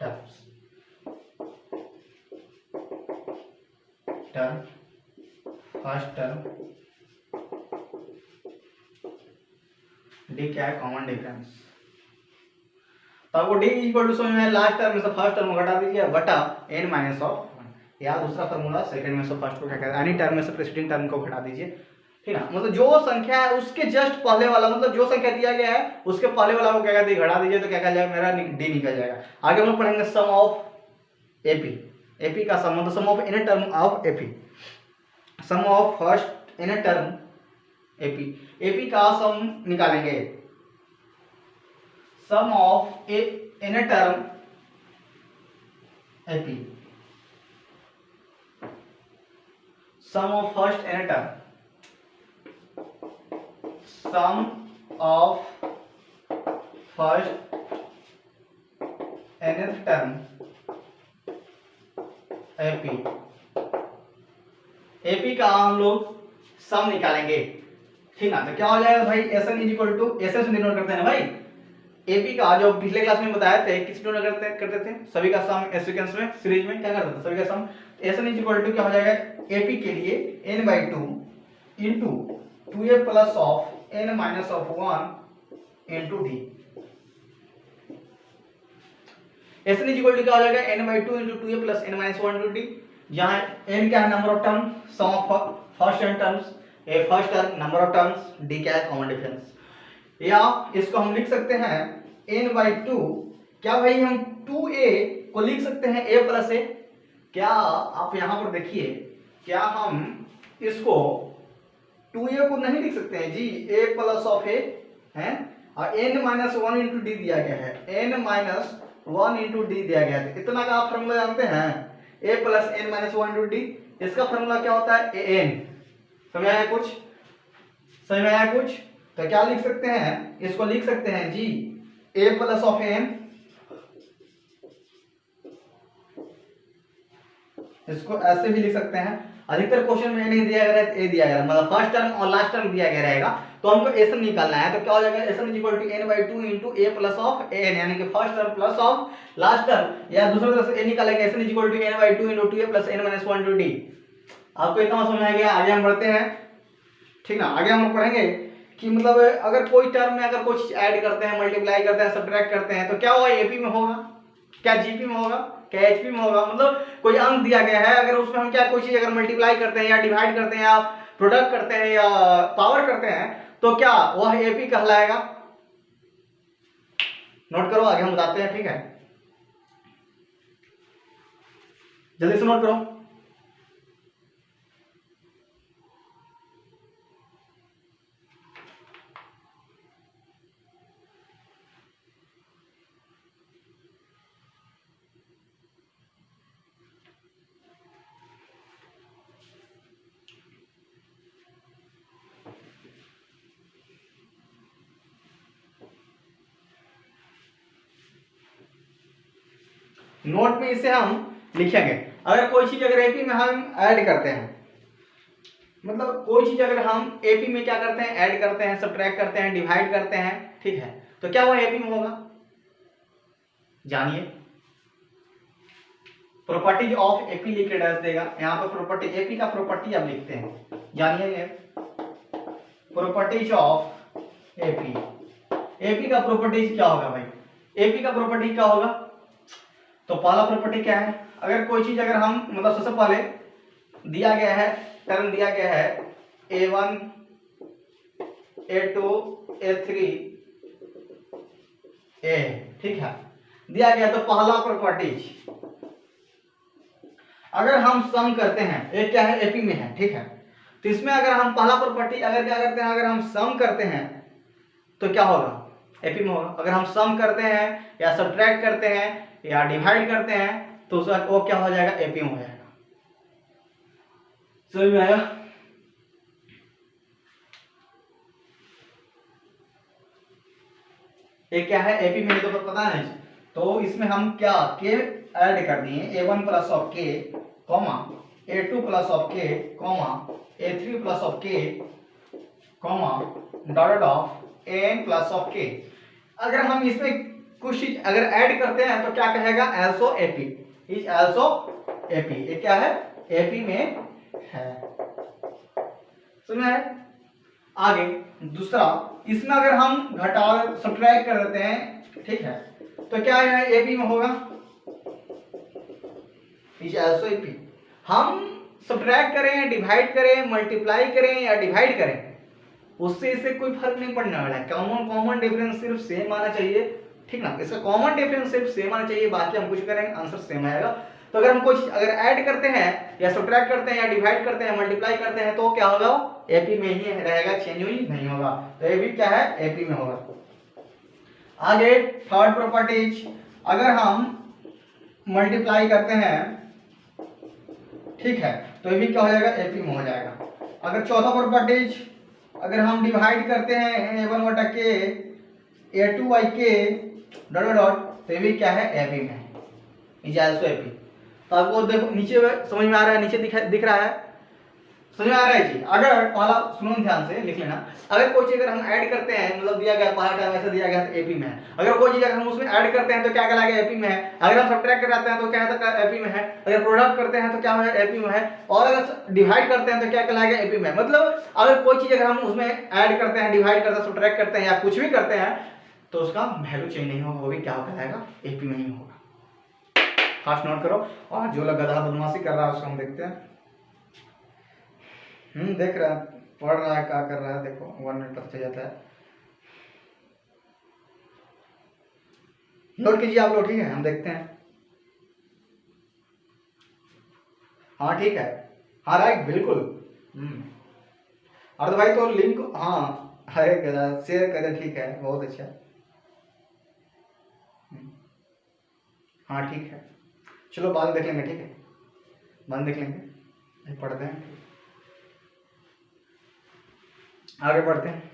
A: terms, term first term, D क्या है कॉमन डिफरेंस। तो आपको डी इक्वल टू समझ में लास्ट टर्म में से फर्स्ट टर्म को घटा दीजिए बटा एन माइनस ऑफ 1, या दूसरा फार्मूला सेकंड में से फर्स्ट को क्या कहते हैं, एनी टर्म में से प्रेसिडिंग टर्म को घटा दीजिए, ठीक है। मतलब जो संख्या है उसके जस्ट पहले वाला, मतलब जो संख्या दिया गया है उसके पहले वाला को क्या कहते हैं, घटा दीजिए, तो क्या कह जाएगा, मेरा डी निकल जाएगा। आगे हम लोग पढ़ेंगे सम ऑफ एपी, एपी का सम मतलब sum of any term of AP, sum of first any term AP, AP का सम निकालेंगे, sum of any term AP, sum of first any term, sum of first nth term AP, AP का हम लोग सम निकालेंगे, ठीक ना। तो क्या हो जाएगा भाई, S N is equal to, S n से डिनोट करते हैं ना भाई, एपी का जो पिछले क्लास में बताया थे किस डिनोट करते थे, सभी का सम, सीक्वेंस में सीरीज में क्या करते थे, सभी का sum. S N is equal to क्या हो जाएगा, एपी के लिए n/2 into 2a plus of n minus of 1 into D. S N is equal to क्या हो जाएगा, n/2 into 2a plus n minus 1 into D, जहां n क्या है number of term, sum of first and terms, A first term number of terms, D क्या है common difference. या इसको हम लिख सकते हैं n/2, क्या भाई हम 2a को लिख सकते हैं a प्लस ए, क्या आप यहां पर देखिए, क्या हम इसको 2a को नहीं लिख सकते हैं जी, a प्लस ऑफ ए है, और n माइनस 1 इंटू डी दिया गया है, n माइनस 1 इंटू डी दिया गया है, इतना का आप फॉर्मूला जानते हैं, a plus n minus 1 into D, इसका फॉर्मूला क्या होता है, an। समझ आया कुछ, समझ में आया कुछ, तो क्या लिख सकते हैं, इसको लिख सकते हैं जी a प्लस ऑफ n, इसको ऐसे भी लिख सकते हैं। अधिकतर क्वेश्चन में नहीं दिया गया है, ए दिया गया, मतलब फर्स्ट टर्म और लास्ट टर्म दिया गया रहेगा, तो हमको एसएन निकालना है, तो क्या हो जाएगा, S n is equal to n/2 into a plus of n, यानी कि first term plus of last term, या दूसरी तरफ से a निकालेंगे, S n is equal to n/2 into 2a plus n minus 1 into d। आपको इतना समझ में आ गया, आगे हम बढ़ते हैं, ठीक ना। आगे हम पढ़ेंगे कि मतलब अगर कोई टर्म में अगर कुछ ऐड करते हैं, मल्टीप्लाई करते हैं, सब्ट्रैक्ट करते हैं, तो क्या होगा, एपी में होगा, क्या जीपी में होगा, क्या एचपी में होगा, मतलब कोई अंक दिया गया है, अगर उसमें हम क्या कोई चीज अगर मल्टीप्लाई करते हैं या डिवाइड करते हैं या प्रोडक्ट करते हैं या पावर करते हैं, तो क्या वह एपी कहलाएगा। नोट करो, आगे हम बताते हैं, ठीक है, जल्दी से नोट करो। नोट में इसे हम लिखेंगे। अगर कोई चीज अगर एपी में हम ऐड करते हैं, मतलब कोई चीज अगर हम एपी में क्या करते हैं, ऐड करते हैं, सब्ट्रैक्ट करते हैं, डिवाइड करते हैं, ठीक है, तो क्या वो एपी में होगा? जानिए। प्रॉपर्टीज ऑफ एपी लिख के डैश देगा यहाँ पर। प्रॉपर्टी एपी का प्रॉपर्टी अब लिखते हैं, जानिए प्रॉपर्टीज ऑफ एपी। एपी का प्रॉपर्टीज क्या होगा भाई? एपी का प्रॉपर्टी क्या होगा? तो पहला प्रॉपर्टी क्या है, अगर कोई चीज अगर हम मतलब सबसे पहले दिया गया है, टर्म दिया गया है A1 A2 A3 A, ठीक है, दिया गया। तो पहला प्रॉपर्टीज अगर हम सम करते हैं, एक क्या है एपी में है, ठीक है, तो इसमें अगर हम पहला प्रॉपर्टी अगर क्या करते हैं, अगर हम सम करते हैं तो क्या होगा? एपी में होगा। अगर हम सम करते हैं या सब्ट्रैक्ट करते हैं या डिवाइड करते हैं तो उसका वो क्या हो जाएगा? एपी में हो जाएगा। समझ में आया? ये क्या है एपी में, तो पता है। तो इसमें हम क्या के ऐड कर दिए, A1 plus of k comma A2 plus of k comma A3 plus of k comma dot of n plus of k. अगर हम इसमें कुछ चीज अगर ऐड करते हैं तो क्या कहेगा? Also AP, is also AP. ये क्या है? एपी में है। समझ में? आगे दूसरा, इसमें अगर हम घटा सब्ट्रैक्ट कर देते हैं, ठीक है, तो क्या है? एपी में होगा, इज एल्सो एपी। हम सब्ट्रैक्ट करें, डिवाइड करें, मल्टीप्लाई करें या डिवाइड करें, उससे इससे कोई फर्क नहीं पड़ने वाला है। कॉमन डिफरेंस सिर्फ सेम आना चाहिए, ठीक ना? इसका कॉमन डिफरेंस सिर्फ सेम आना चाहिए, बाकी हम कुछ करेंगे आंसर सेम आएगा। तो अगर हम कुछ अगर ऐड करते हैं या सब्ट्रैक्ट करते हैं या डिवाइड करते हैं, मल्टीप्लाई करते हैं, तो क्या होगा? एपी में ही रहेगा, चेंज नहीं होगा। तो ये भी क्या है? एपी में होगा। आगे थर्ड प्रॉपर्टीज, अगर हम मल्टीप्लाई करते हैं, ठीक है, तो ये भी क्या हो जाएगा? एपी में हो जाएगा। अगर चौथा प्रॉपर्टीज, अगर हम डिवाइड करते हैं A1 बटा के A2 बाई के डॉट डॉट, तो ये भी क्या है? एपी में है, इज आल्सो एपी। तो आपको देखो नीचे समझ में आ रहा है, नीचे दिख रहा है, समझ में आ रहा है जी? अगर पहला सुनो ध्यान से लिख लेना, अगर कोई चीज अगर हम ऐड करते हैं, मतलब दिया गया पहला टाइम ऐसा दिया गया तो एपी में है। अगर कोई चीज अगर हम उसमें ऐड करते हैं तो क्या कहलाएगा? एपी में है। अगर हम सब्ट्रैक्ट कराते हैं तो क्या है? एपी में है। अगर प्रोडक्ट करते हैं तो क्या है? एपी में है। और अगर डिवाइड करते हैं तो क्या कहलाएगा? एपी में है। मतलब अगर कोई चीज अगर हम उसमें ऐड करते हैं, डिवाइड करते हैं, सब्ट्रैक्ट करते हैं या कुछ भी करते हैं, तो उसका वैल्यू चेंज नहीं होगा, वो भी क्या कहलाएगा? एपी में ही होगा। फास्ट नोट करो। और जो लोग गधा बदमाशी कर रहा है उसको हम देखते हैं। देख रहा है, पढ़ रहा है, क्या कर रहा है, देखो 1 मिनट पता चल जाता है। नोट कीजिए आप लोग, ठीक है? हम देखते हैं। हाँ ठीक है, हाँ राइट, बिल्कुल। और तो भाई तो लिंक, हाँ है शेयर करें, ठीक है, बहुत अच्छा। हाँ ठीक है, चलो बाद में देख लेंगे, ठीक है, बाद में देख लेंगे, पढ़ते हैं, आगे बढ़ते हैं।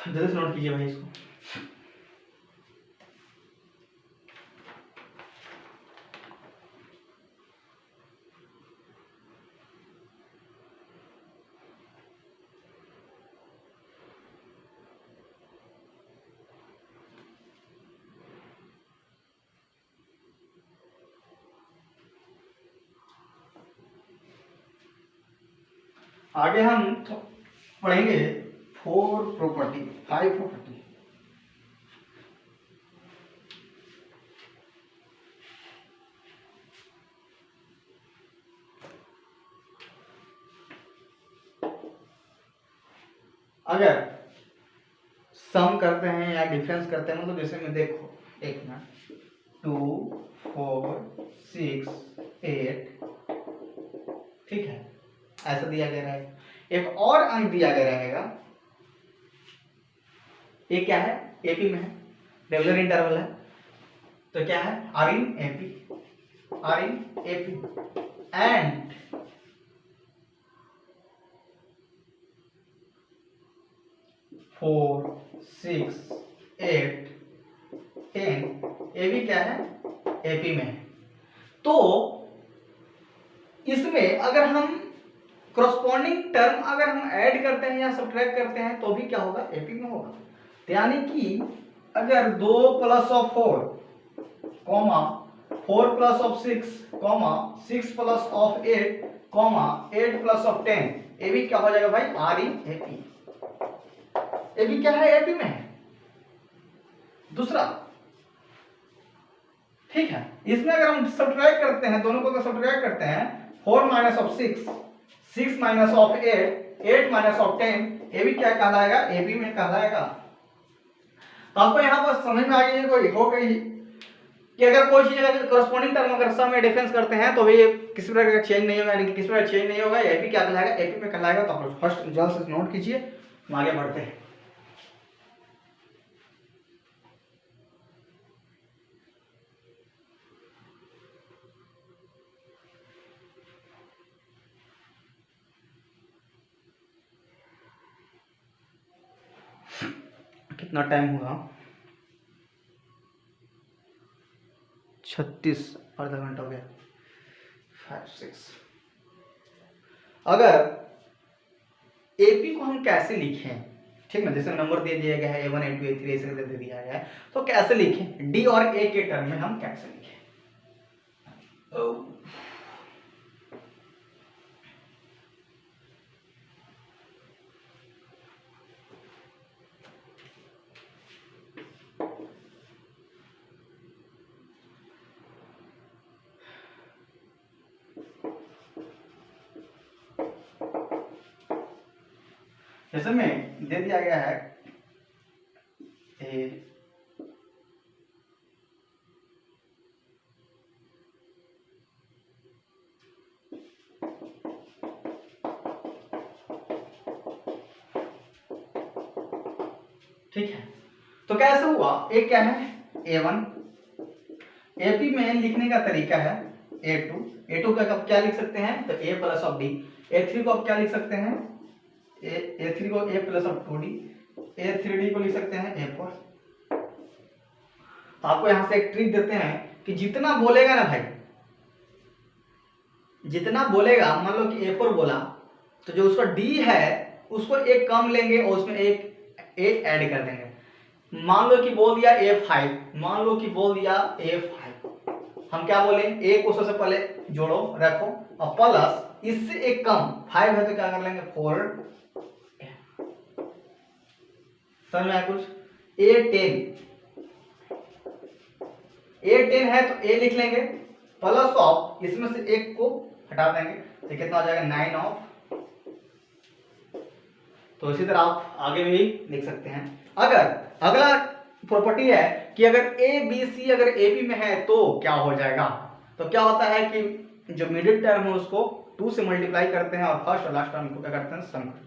A: जल्दी से नोट कीजिए भाई इसको। आगे हम पढ़ेंगे 5 प्रॉपर्टी। अगर सम करते हैं या डिफरेंस करते हैं, मतलब जैसे में देखो, एक मिनट, 2 4 6 8, ठीक है, ऐसा दिया गया रहेगा। एक और अंक दिया गया रहेगा, ये क्या है? एपी में है, रेगुलर इंटरवल है, तो क्या है? Are in AP and four 6 8 10 a b क्या है, एपी में है। तो इसमें अगर हम करस्पॉन्डिंग टर्म अगर हम ऐड करते हैं या सब्ट्रैक्ट करते हैं तो भी क्या होगा, एपी में होगा। यानी कि अगर 2 plus of 4 comma 4 plus of 6 comma 6 plus of 8 comma 8 plus of 10, ये भी क्या हो जाएगा भाई, आर इन एपी। ये भी क्या है, एपी में है। दूसरा, ठीक है, इसमें अगर हम सब्ट्रैक्ट करते हैं, दोनों को अगर सब्ट्रैक्ट करते हैं, 4 minus of 6, 6 minus of 8, 8 minus of 10, ये भी क्या कहलाएगा, एपी में कहलाएगा। तो आपको यहाँ पर समझ में आ गई कोई हो गई कि अगर कोई चीज अगर करस्पॉन्डिंग टर्म अगर सम में डिफरेंस करते हैं तो भी किसी प्रकार का चेंज नहीं होगा, यानी कि किसी प्रकार चेंज नहीं होगा, एपी क्या कहलाएगा, एपी में कहलाएगा। तो आप फर्स्ट जल्द से नोट कीजिए, हम आगे बढ़ते हैं। कितना टाइम हुआ, 36, आधा घंटा हो गया, 5 6। अगर एपी को हम कैसे लिखें, ठीक ना, जैसे नंबर दे दिया गया है A1 A2 A3 ऐसे दे दिया गया है, तो कैसे लिखें, डी और ए के टर्म में हम कैसे लिखें। जैसे में दे दिया गया है ए ठीक है, तो कैसे हुआ, एक क्या है A1, एपी में लिखने का तरीका है A2, A2 का आप क्या लिख सकते हैं, तो A plus of D. A3 को आप क्या लिख सकते हैं, A3 को A plus of 2D, A3D को लिख सकते हैं A4। तो आपको यहां से एक ट्रिक देते हैं कि जितना बोलेगा ना भाई, जितना बोलेगा, मान लो कि A4 बोला तो जो उसका D है उसको एक कम लेंगे और उसमें एक ऐड कर देंगे। मान लो कि बोल दिया A5, मान लो कि बोल दिया A5, हम क्या बोले, A को सबसे पहले जोड़ो रखो और प्लस इससे एक कम 5 है तो क्या कर लेंगे 4। समझ में आया कुछ, A10 है तो A लिख लेंगे, प्लस ऑफ इसमें से एक को हटा देंगे तो कितना हो जाएगा 9 ऑफ। तो इसी तरह आप आगे भी लिख सकते हैं। अगर अगला प्रॉपर्टी है कि अगर ए बी सी अगर ए बी में है तो क्या हो जाएगा, तो क्या होता है कि जो मिडिल टर्म है उसको 2 से मल्टीप्लाई करते हैं और फर्स्ट और लास्ट टर्म को क्या करते हैं, सम करते हैं।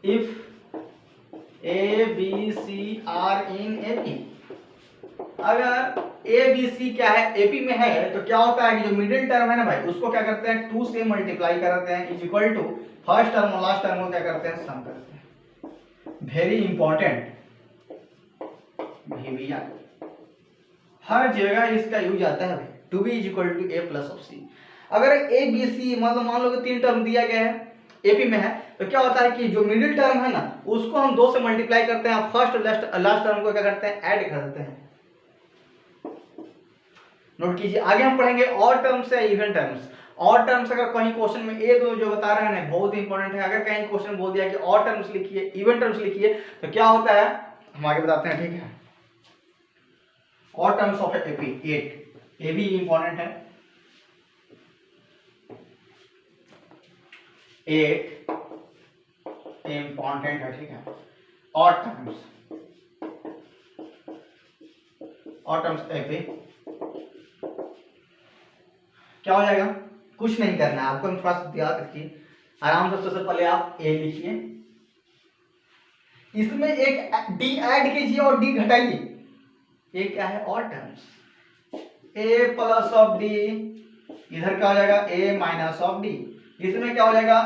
A: If A B C are in AP, अगर ए बी सी क्या है, एपी में है, तो क्या होता है कि जो मिडिल टर्म है ना भाई उसको क्या करते हैं 2 से मल्टीप्लाई करते हैं, is equal to first term और लास्ट टर्म को क्या करते हैं, सम करते हैं। वेरी इंपॉर्टेंट भैया, हर जगह इसका यूज आता है भाई, two B is equal to A plus of C. अगर ए बी सी मतलब मान लो कि 3 टर्म दिया गया है, एपी में है, तो क्या होता है कि जो मिडिल टर्म है ना उसको हम 2 से मल्टीप्लाई करते हैं, फर्स्ट और लास्ट टर्म को क्या करते हैं, ऐड कर देते हैं। नोट कीजिए, आगे हम पढ़ेंगे और टर्म्स या इवन टर्म्स। और टर्म्स अगर कहीं क्वेश्चन में ये दो जो बता रहे हैं ना बहुत इंपॉर्टेंट है, अगर कहीं क्वेश्चन बोल दिया कि और टर्म्स लिखिए, इवन टर्म्स लिखिए, तो क्या होता है हम आगे बताते हैं, ठीक है। और टर्म्स ऑफ एपी 8, ये भी इंपॉर्टेंट है। 8 इंपॉर्टेंट है, ठीक है। और टर्म्स एपी क्या हो जाएगा, कुछ नहीं करना है आपको, थोड़ा सा याद रखिए, आराम से सबसे पहले आप ए लिखिए, इसमें एक डी ऐड कीजिए और डी घटाइए, ये क्या है और terms. A plus of D, इधर क्या हो जाएगा ए माइनस ऑफ डी, इसमें क्या हो जाएगा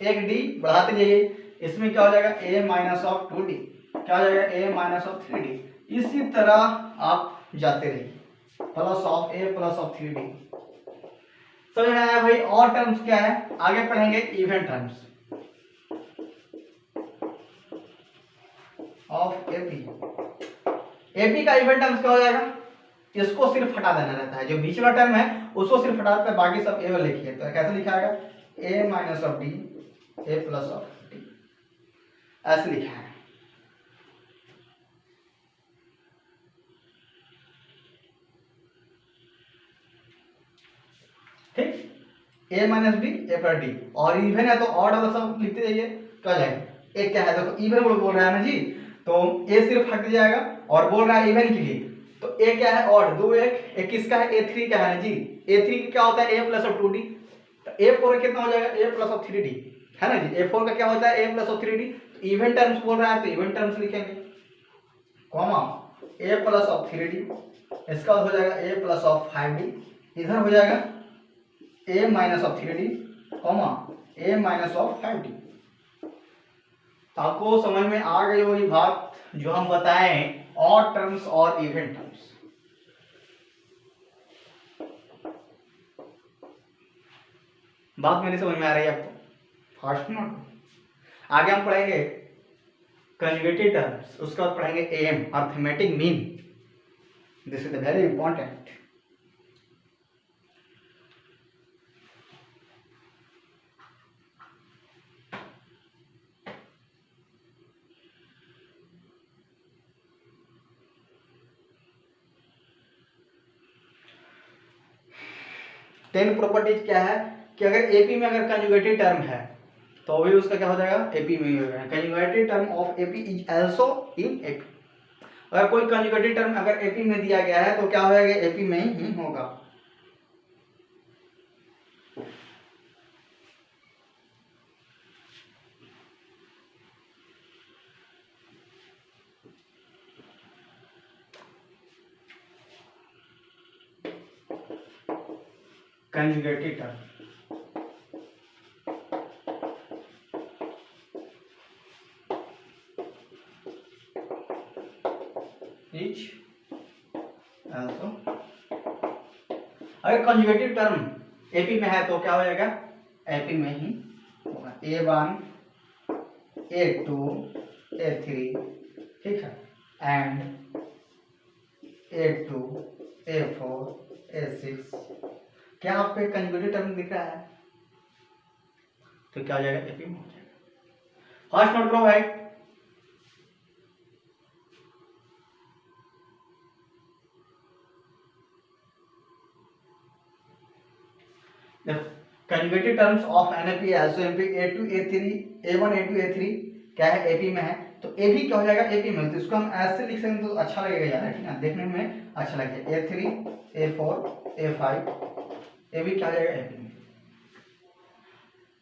A: एक डी बढ़ाते जाइए, इसमें क्या हो जाएगा ए माइनस ऑफ 2d, क्या हो जाएगा ए माइनस ऑफ 3d। इसी तरह आप जाते रहिए plus of A plus of 3d। समझ में आया भाई? और टर्म्स क्या है आगे पढ़ेंगे, even terms of AP. AP का इवन टर्म्स क्या हो जाएगा, इसको सिर्फ हटा देना रहता है, जो बीच वाला टर्म है उसको सिर्फ हटा देते हैं, बाकी सब ए लिखिए। तो कैसे लिखा जाएगा A minus of D A plus of D, ऐसे लिखा है। ठीक, A minus D A plus D, और इवन है तो ऑड वाला सब लिखते जाइए, क्या हो जाएगा एक क्या है, देखो इवन बोल रहा है ना जी, तो ए सिर्फ हट जाएगा और बोल रहा है इवन के लिए, तो ए क्या है ऑड, दो एक किसका है ए3 का है ना जी, ए3 क्या होता है ए प्लस ऑफ 2d, तो ए4 कितना हो जाएगा ए प्लस ऑफ 3d है ना जी, ए4 का क्या होता है ए प्लस ऑफ 3d। तो इवन टर्म्स बोल रहा है तो इवन टर्म्स लिखेंगे comma A plus of 3d, इसका हो जाएगा ए प्लस ऑफ 5d, इधर हो जाएगा A minus of 3d comma A minus of 5d। तो आपको समझ में आ गई होगी बात जो हम बताएं, ऑड टर्म्स और इवन टर्म्स। बात मेरी समझ में आ रही है आपको? Fast note. आगे हम पढ़ेंगे कंजुगेटिव टर्म्स, उसके बाद पढ़ेंगे M arithmetic mean, this is very important. Ten properties क्या है कि अगर एपी में अगर कंजुगेटिव टर्म है तो भी उसका क्या हो जाएगा एपी में ही होगा। Conjugative term of AP is also in AP. अगर कोई कंजुगेटिव टर्म अगर एपी में दिया गया है तो क्या हो जाएगा एपी में ही होगा। कंजुगेटिव टर्म इज आल्सो, अगर कंजुगेटिव टर्म एपी में है तो क्या हो जाएगा एपी में ही होगा। A1 A2 A3 ठीक है, एंड A2 A4 A6, क्या आपको एक कंजुगेटिव टर्म दिख रहा है तो क्या हो जाएगा एपी में हो जाएगा। फर्स्ट नोट करो भाई, conjugative terms of NAP also MP A2 A3 A1 A2 A3 क्या है एपी में है, तो ए भी क्या हो जाएगा एपी में, तो इसको हम ऐसे लिख सकते हैं तो अच्छा लगेगा यार, ठीक है देखने में अच्छा लगेगा। A3 A4 A5 ए भी क्या हो जाएगा एपी में।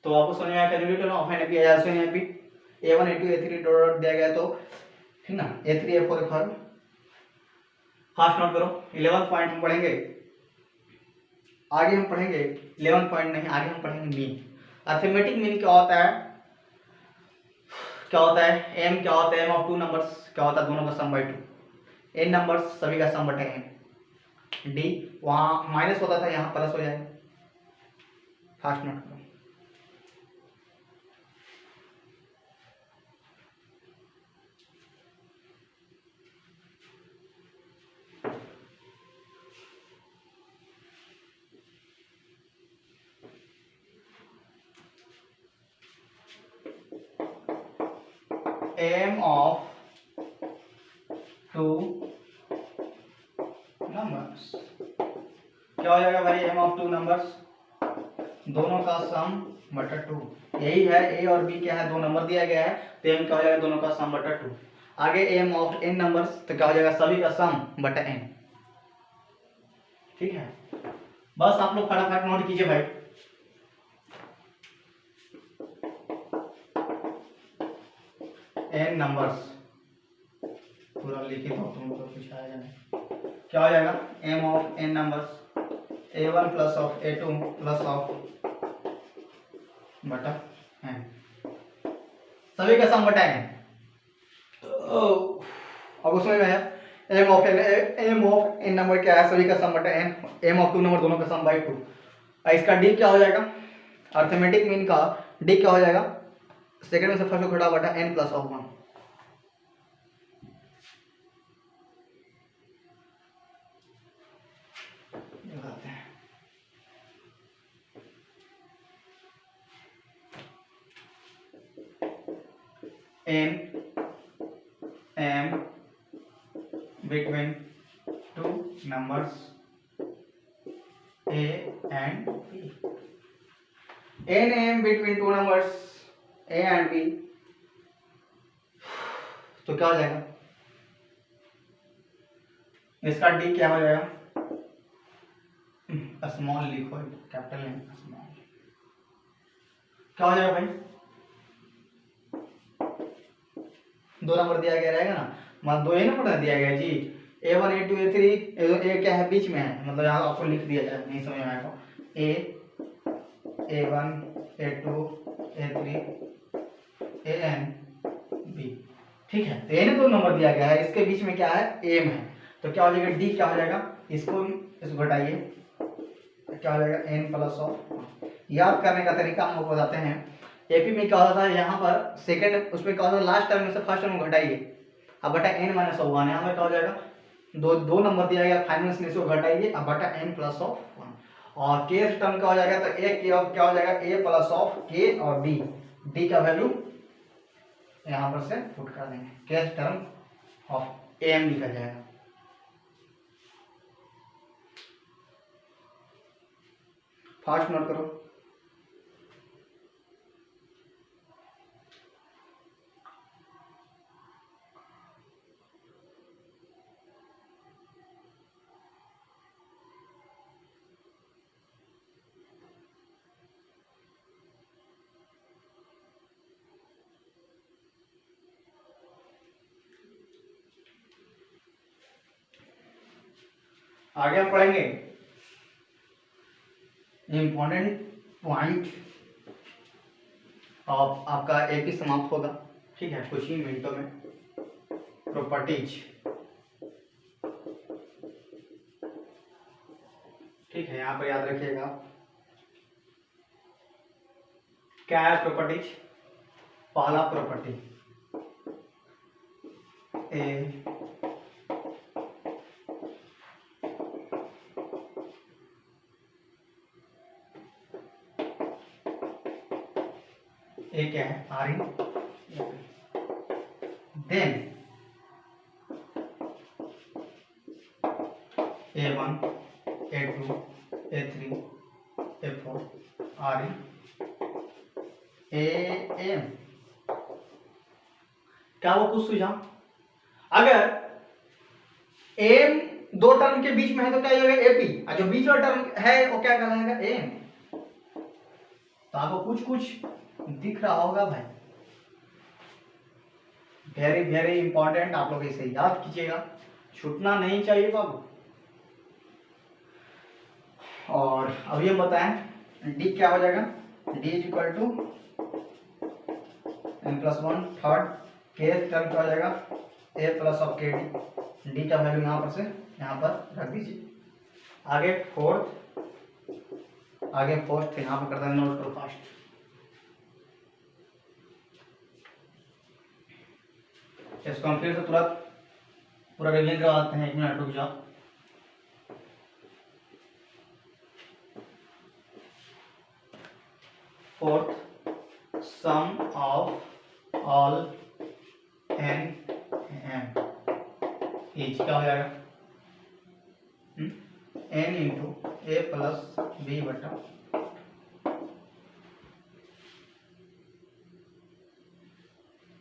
A: तो आपको समझ में आया conjugative term of NAP also NAP A1 A2 A3 dot दिया गया तो ठीक ना, A3 A4 A5 fast note करो। 11 पॉइंट हम पढ़ेंगे, आगे हम पढ़ेंगे 11 पॉइंट नहीं, आगे हम पढ़ेंगे मीन। अर्थमेटिक मीन क्या होता है, क्या होता है एम, क्या होता है एम ऑफ टू नंबर्स, क्या होता है दोनों का सम बाय टू, एन नंबर्स सभी का सम बटे एन, डी वहाँ माइनस होता था यहाँ प्लस हो जाएगा। फास्ट नोट करो। एम ऑफ टू नंबर्स क्या हो जाएगा भाई, एम ऑफ टू नंबर्स दोनों का सम बटा टू, यही है ए और बी क्या है दो नंबर दिया गया है तो एम क्या हो जाएगा दोनों का सम बटा टू। आगे एम ऑफ एन नंबर्स तो क्या हो जाएगा सभी का सम बटा एन, ठीक है। बस आप लोग फटाफट नोट कीजिए भाई। एन नंबर्स पूरा लिखे तो तुम लोग कुछ आएगा नहीं, क्या हो जाएगा, m of n numbers a1 plus of a2 plus of बटा n, सभी का सम बटा n। अब उसमें है m ऑफ n नंबर क्या है, सभी का सम बटा n, m ऑफ 2 नंबर दोनों का सम बाई 2। इसका d क्या हो जाएगा, अर्थमेटिक मीन का d क्या हो जाएगा, सेकंड में से फर्स्ट को घटा बटा n plus of 1। n m between two numbers a and b, n m between two numbers a and b, तो क्या हो जाएगा, इसका d क्या हो जाएगा, स्मॉल लिखो, कैपिटल नहीं स्मॉल, क्या हो जाएगा भाई, 2 नंबर दिया गया रहेगा ना, मतलब 2 ही नंबर दिया गया जी, a1 a2 a3, a क्या है बीच में है, मतलब यहाँ आपको लिख दिया जाए, नहीं समझ में आएगा, a1 a2 a3 an b, ठीक है। तो ये 2 नंबर दिया गया है, इसके बीच में क्या है, m है, तो क्या हो जाएगा d क्या हो जाएगा, इसको घटाइए, क्या हो जाएगा n प्लस ऑफ। याद करने का तरीका हम आपको बताते हैं, एपी में क्या होता है, यहाँ पर सेकंड उसमें क्या होता है, लास्ट टर्म में से फर्स्ट टर्म घटाइए, अब बटा n माइनस 1, यहाँ पर क्या हो जाएगा, दो नंबर दिया गया फाइनल से इसको घटाइए, अब बटा n प्लस ऑफ 1, और के टर्म क्या हो जाएगा, तो a के अब क्या हो जाएगा, a प्लस ऑफ k और d का वैल्यू यहाँ पर से पुट कर देंगे, के टर्म ऑफ am लिखा जाएगा। फास्ट नोट करो, आगे हम पढ़ेंगे इम्पोर्टेंट पॉइंट, और आपका एपी समाप्त होगा, ठीक है, कुछ ही मिनटों में। प्रॉपर्टीज, ठीक है, यहाँ पर याद रखिएगा क्या है प्रॉपर्टीज। पहला प्रॉपर्टी ए क्या है, are in then A1 A2 A3 A4 are in AM। क्या वो कुछ सुझाव, अगर एम 2 टर्म के बीच में है तो क्या होगा एपी, और जो बीच वाला टर्म है वो क्या कहलाएगा एम। तो आपको कुछ कुछ दिख रहा होगा भाई, वेरी वेरी इंपॉर्टेंट, आप लोग इसे याद कीजिएगा, छूटना नहीं चाहिए बाबू। और अब ये बताएं डी क्या हो जाएगा, d is equal to n+1 third, k term क्या हो जाएगा a plus of k d का वैल्यू यहाँ पर से यहाँ पर रख दीजिए। आगे फोर्थ यहाँ पर करता है नोट टू फास्ट। इसको हम फिर से तुरंत पूरा रिवीजन करवाते हैं, 1 मिनट रुक जाओ। Fourth, sum of all n m is क्या हो जाएगा, n into a plus b बटा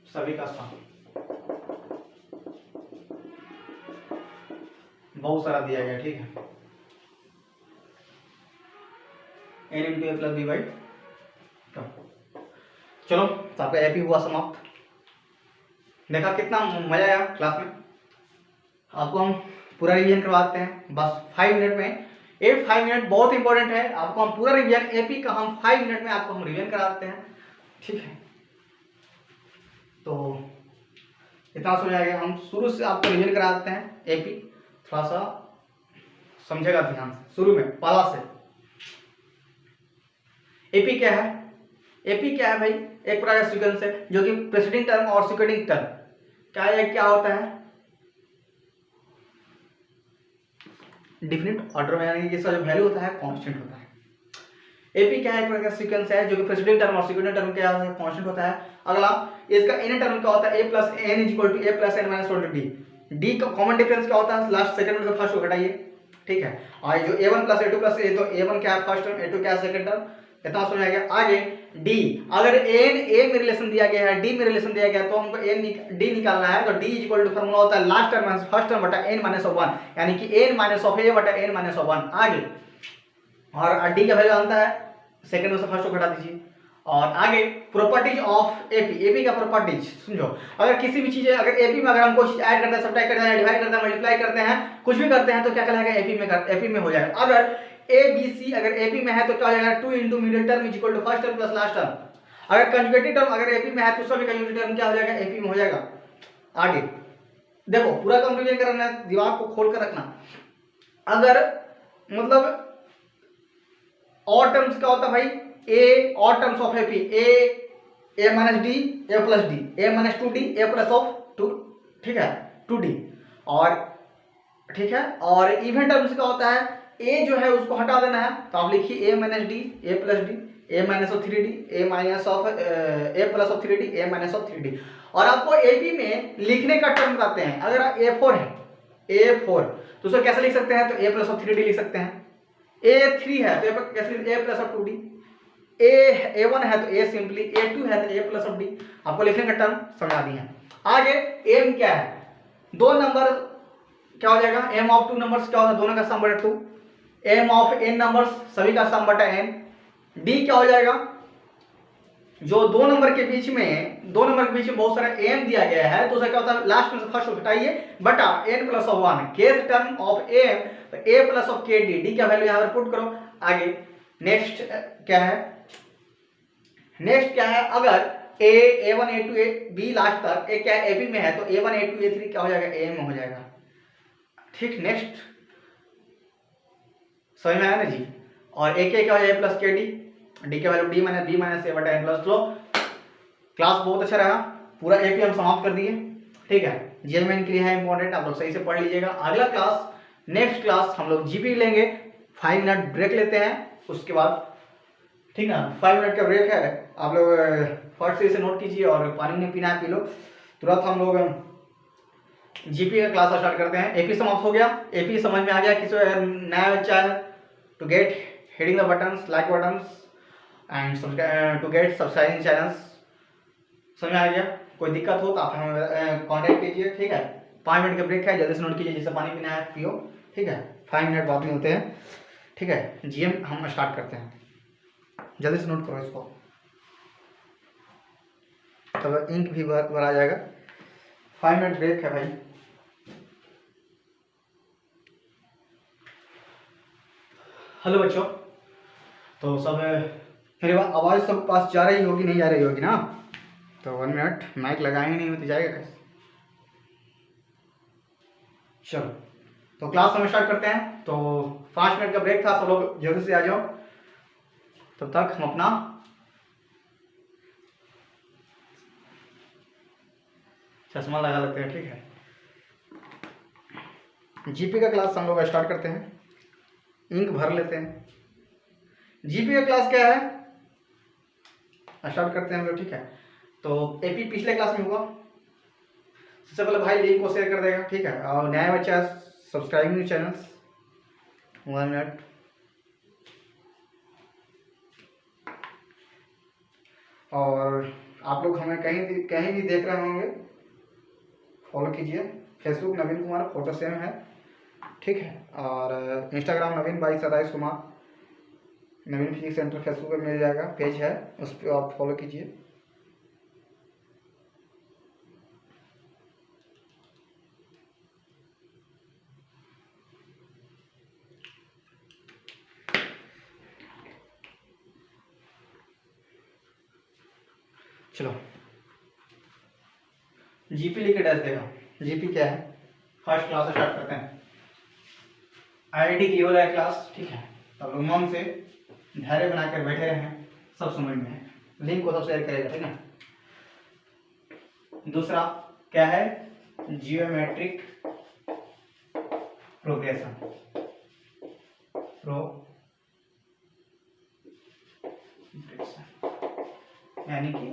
A: सभी का सम, बहुत सारा दिया गया, ठीक है, n into a plus b by. चलो तो आपका एपी हुआ समाप्त। देखा कितना मजा आया क्लास में, आपको हम पूरा रिवीजन करवाते हैं बस 5 मिनट में। ये 5 मिनट बहुत इंपॉर्टेंट है, आपको हम पूरा रिवीजन एपी का हम 5 मिनट में आपको हम रिवीजन कराते हैं, ठीक है। तो इतना समझ आएगा, हम शुरू से आपको रिवीजन कराते हैं एपी, थोड़ा सा समझेगा ध्यान से। शुरू में पहला से एपी क्या है, एपी क्या है भाई, एक प्रकार का सीक्वेंस है जो कि प्रेसिडिंग टर्म और सीक्वेंडिंग टर्म क्या होता है, डिफरेंट ऑर्डर में, यानी कि इसका जो वैल्यू होता है कांस्टेंट होता है। एपी क्या है, एक प्रकार का सीक्वेंस है जो कि प्रेसिडेंट टर्म और सेकेंडरी टर्म क्या होता है, कांस्टेंट होता है। अगला इसका एन टर्म क्या होता है, a plus n is equal to a plus N minus d. D का कॉमन डिफरेंस क्या होता है, लास्ट सेकंड में फर्स्ट को घटाइए, ठीक है। और जो a1 plus a2 plus a, तो a1 क्या है फर्स्ट टर्म, a2 क्या है सेकंड टर्म, इतना समझ आ गया। आगे d, अगर n a में रिलेशन दिया गया है, d में रिलेशन दिया गया है, तो हमको n d निकालना है, तो d is equal to formula होता है last term minus first term बटा n माइनस 1, यानी कि n माइनस ऑफ a बटा n माइनस 1। आगे और d का वैल्यू आता है सेकंड में से फर्स्ट को घटा दीजिए। और आगे प्रॉपर्टीज ऑफ एपी, एपी का प्रॉपर्टीज समझो, अगर किसी भी चीज, अगर एपी में अगर हम कुछ ऐड करते हैं, सब्ट्रैक्ट करते हैं, डिवाइड करते हैं, मल्टीप्लाई करते हैं, कुछ भी करते हैं, तो क्या कहलाएगा, एपी में हो जाएगा। अगर ए बी सी अगर एपी में है तो क्या हो जाएगा, 2 into middle term is equal to first term plus last term. अगर कंजुगेटिव टर्म अगर एपी में है तो सभी कंजुगेटिव टर्म क्या हो जाएगा, एपी में हो जाएगा। आगे देखो पूरा कंक्लूजन करना है, दिमाग को खोल कर रखना। अगर मतलब और टर्म्स क्या होता है भाई, ए और terms of AP, A minus D, A plus D, A minus 2d, A plus of 2, ठीक है 2d। और ठीक है, और इवन टर्म्स क्या होता है, ए जो है उसको हटा देना है, तो आप लिखिए A minus D, A plus D, A minus of 3d, A minus of A plus of 3d, A minus of 3d। और आपको एपी में लिखने का टर्म बताते हैं, अगर a4 है, a4 तो उसको कैसे लिख सकते हैं, तो a प्लस ऑफ 3d लिख सकते हैं। a3 है तो कैसे, a plus of 2d, a1 है तो a सिंपली, a2 है तो a प्लस ऑफ d। आपको लिखने का टर्म समझा दिए हैं। आगे m क्या है, दो नंबर क्या हो जाएगा, m ऑफ 2 नंबर्स क्या होगा, दोनों का सम बटा 2, m ऑफ n नंबर्स सभी का सम बटा n। d क्या हो जाएगा, जो दो नंबर के बीच में बहुत सारा m दिया गया है, तो उसका क्या होता है, लास्ट में से फर्स्ट को घटाइए बटा n plus of 1, kth term of m तो a plus of k d, d का वैल्यू यहां पर पुट करो। आगे नेक्स्ट क्या है, अगर a1 a2 b लास्ट तक a क्या है, ab में है, तो a1 a2 a3 क्या हो जाएगा, a में हो जाएगा, ठीक। नेक्स्ट समझ में आया ना जी। और a क्या हो जाएगा प्लस k d, d का value d minus b minus a बटा n प्लस। लो क्लास बहुत अच्छा रहा, पूरा एपी हम समाप्त कर दिए, ठीक है। जीएमएन के लिए है इंपॉर्टेंट, आप लोग सही से पढ़ लीजिएगा। अगला क्लास, नेक्स्ट क्लास हम लोग जीपी लेंगे, 5 मिनट ब्रेक लेते हैं उसके बाद, ठीक ना, 5 मिनट का ब्रेक है। आप लोग फर्स्ट से इसे नोट कीजिए, और पानी नहीं पीना है पी लो। तुरंत हम लोग जीपी का क्लास स्टार्ट करते हैं। एपी समाप्त हो गया, एपी समझ में आ गया। किसी नया बच्चा है to get hitting the buttons, like buttons and to get subscribing channels, समझ में आ गया। कोई दिक्कत हो तो आप हमें कांटेक्ट कीजिए, ठीक है। 5 मिनट का ब्रेक है, जल्दी से नोट कीजिए, जैसे पानी पीना है पियो, ठीक है। 5 मिनट बाद में होते हैं, ठीक है। जीएम हम स्टार्ट करते हैं, जल्दी से नोट करो इसको, तब इंक भी भरा जाएगा। 5 मिनट ब्रेक है भाई। हेलो बच्चों, तो सब मेरी आवाज़ सब पास जा रही होगी, नहीं जा रही होगी ना, तो 1 मिनट, माइक लगाए ही नहीं हो तो जाएगा कैसे। चलो तो क्लास हम स्टार्ट करते हैं। तो 5 मिनट का ब्रेक था, सब लोग जल्दी से आ जाओ, तब तक हम अपना चश्मा लगा लेते हैं, ठीक है। जीपी का क्लास हम लोग स्टार्ट करते हैं, इंक भर लेते हैं। जीपी का क्लास क्या है, स्टार्ट करते हैं हम लोग, ठीक है। तो एपी पिछले क्लास में हुआ। सबसे पहले भाई लिंक को शेयर कर देगा, ठीक है। और नया बच्चा सब्सक्राइबिंग चैनल्स, 1 मिनट। और आप लोग हमें कहीं भी देख रहे होंगे, फॉलो कीजिए। फेसबुक नवीन कुमार, फोटो सेम है, ठीक है। और इंस्टाग्राम नवीन 2227 कुमार, नवीन फिजिक्स सेंटर फेसबुक पर मिल जाएगा, पेज है, उस पर आप फॉलो कीजिए। चलो जीपी लिख के डैश देगा। जीपी क्या है, फर्स्ट क्लास से स्टार्ट करते हैं। आईआईटी की हो रहा है क्लास, ठीक है। तब लोग मन से धैर्य बनाकर बैठे रहे हैं, सब समझ में है। लिंक को सब शेयर करेगा, ठीक है। दूसरा क्या है, जियोमेट्रिक प्रोग्रेशन, यानी कि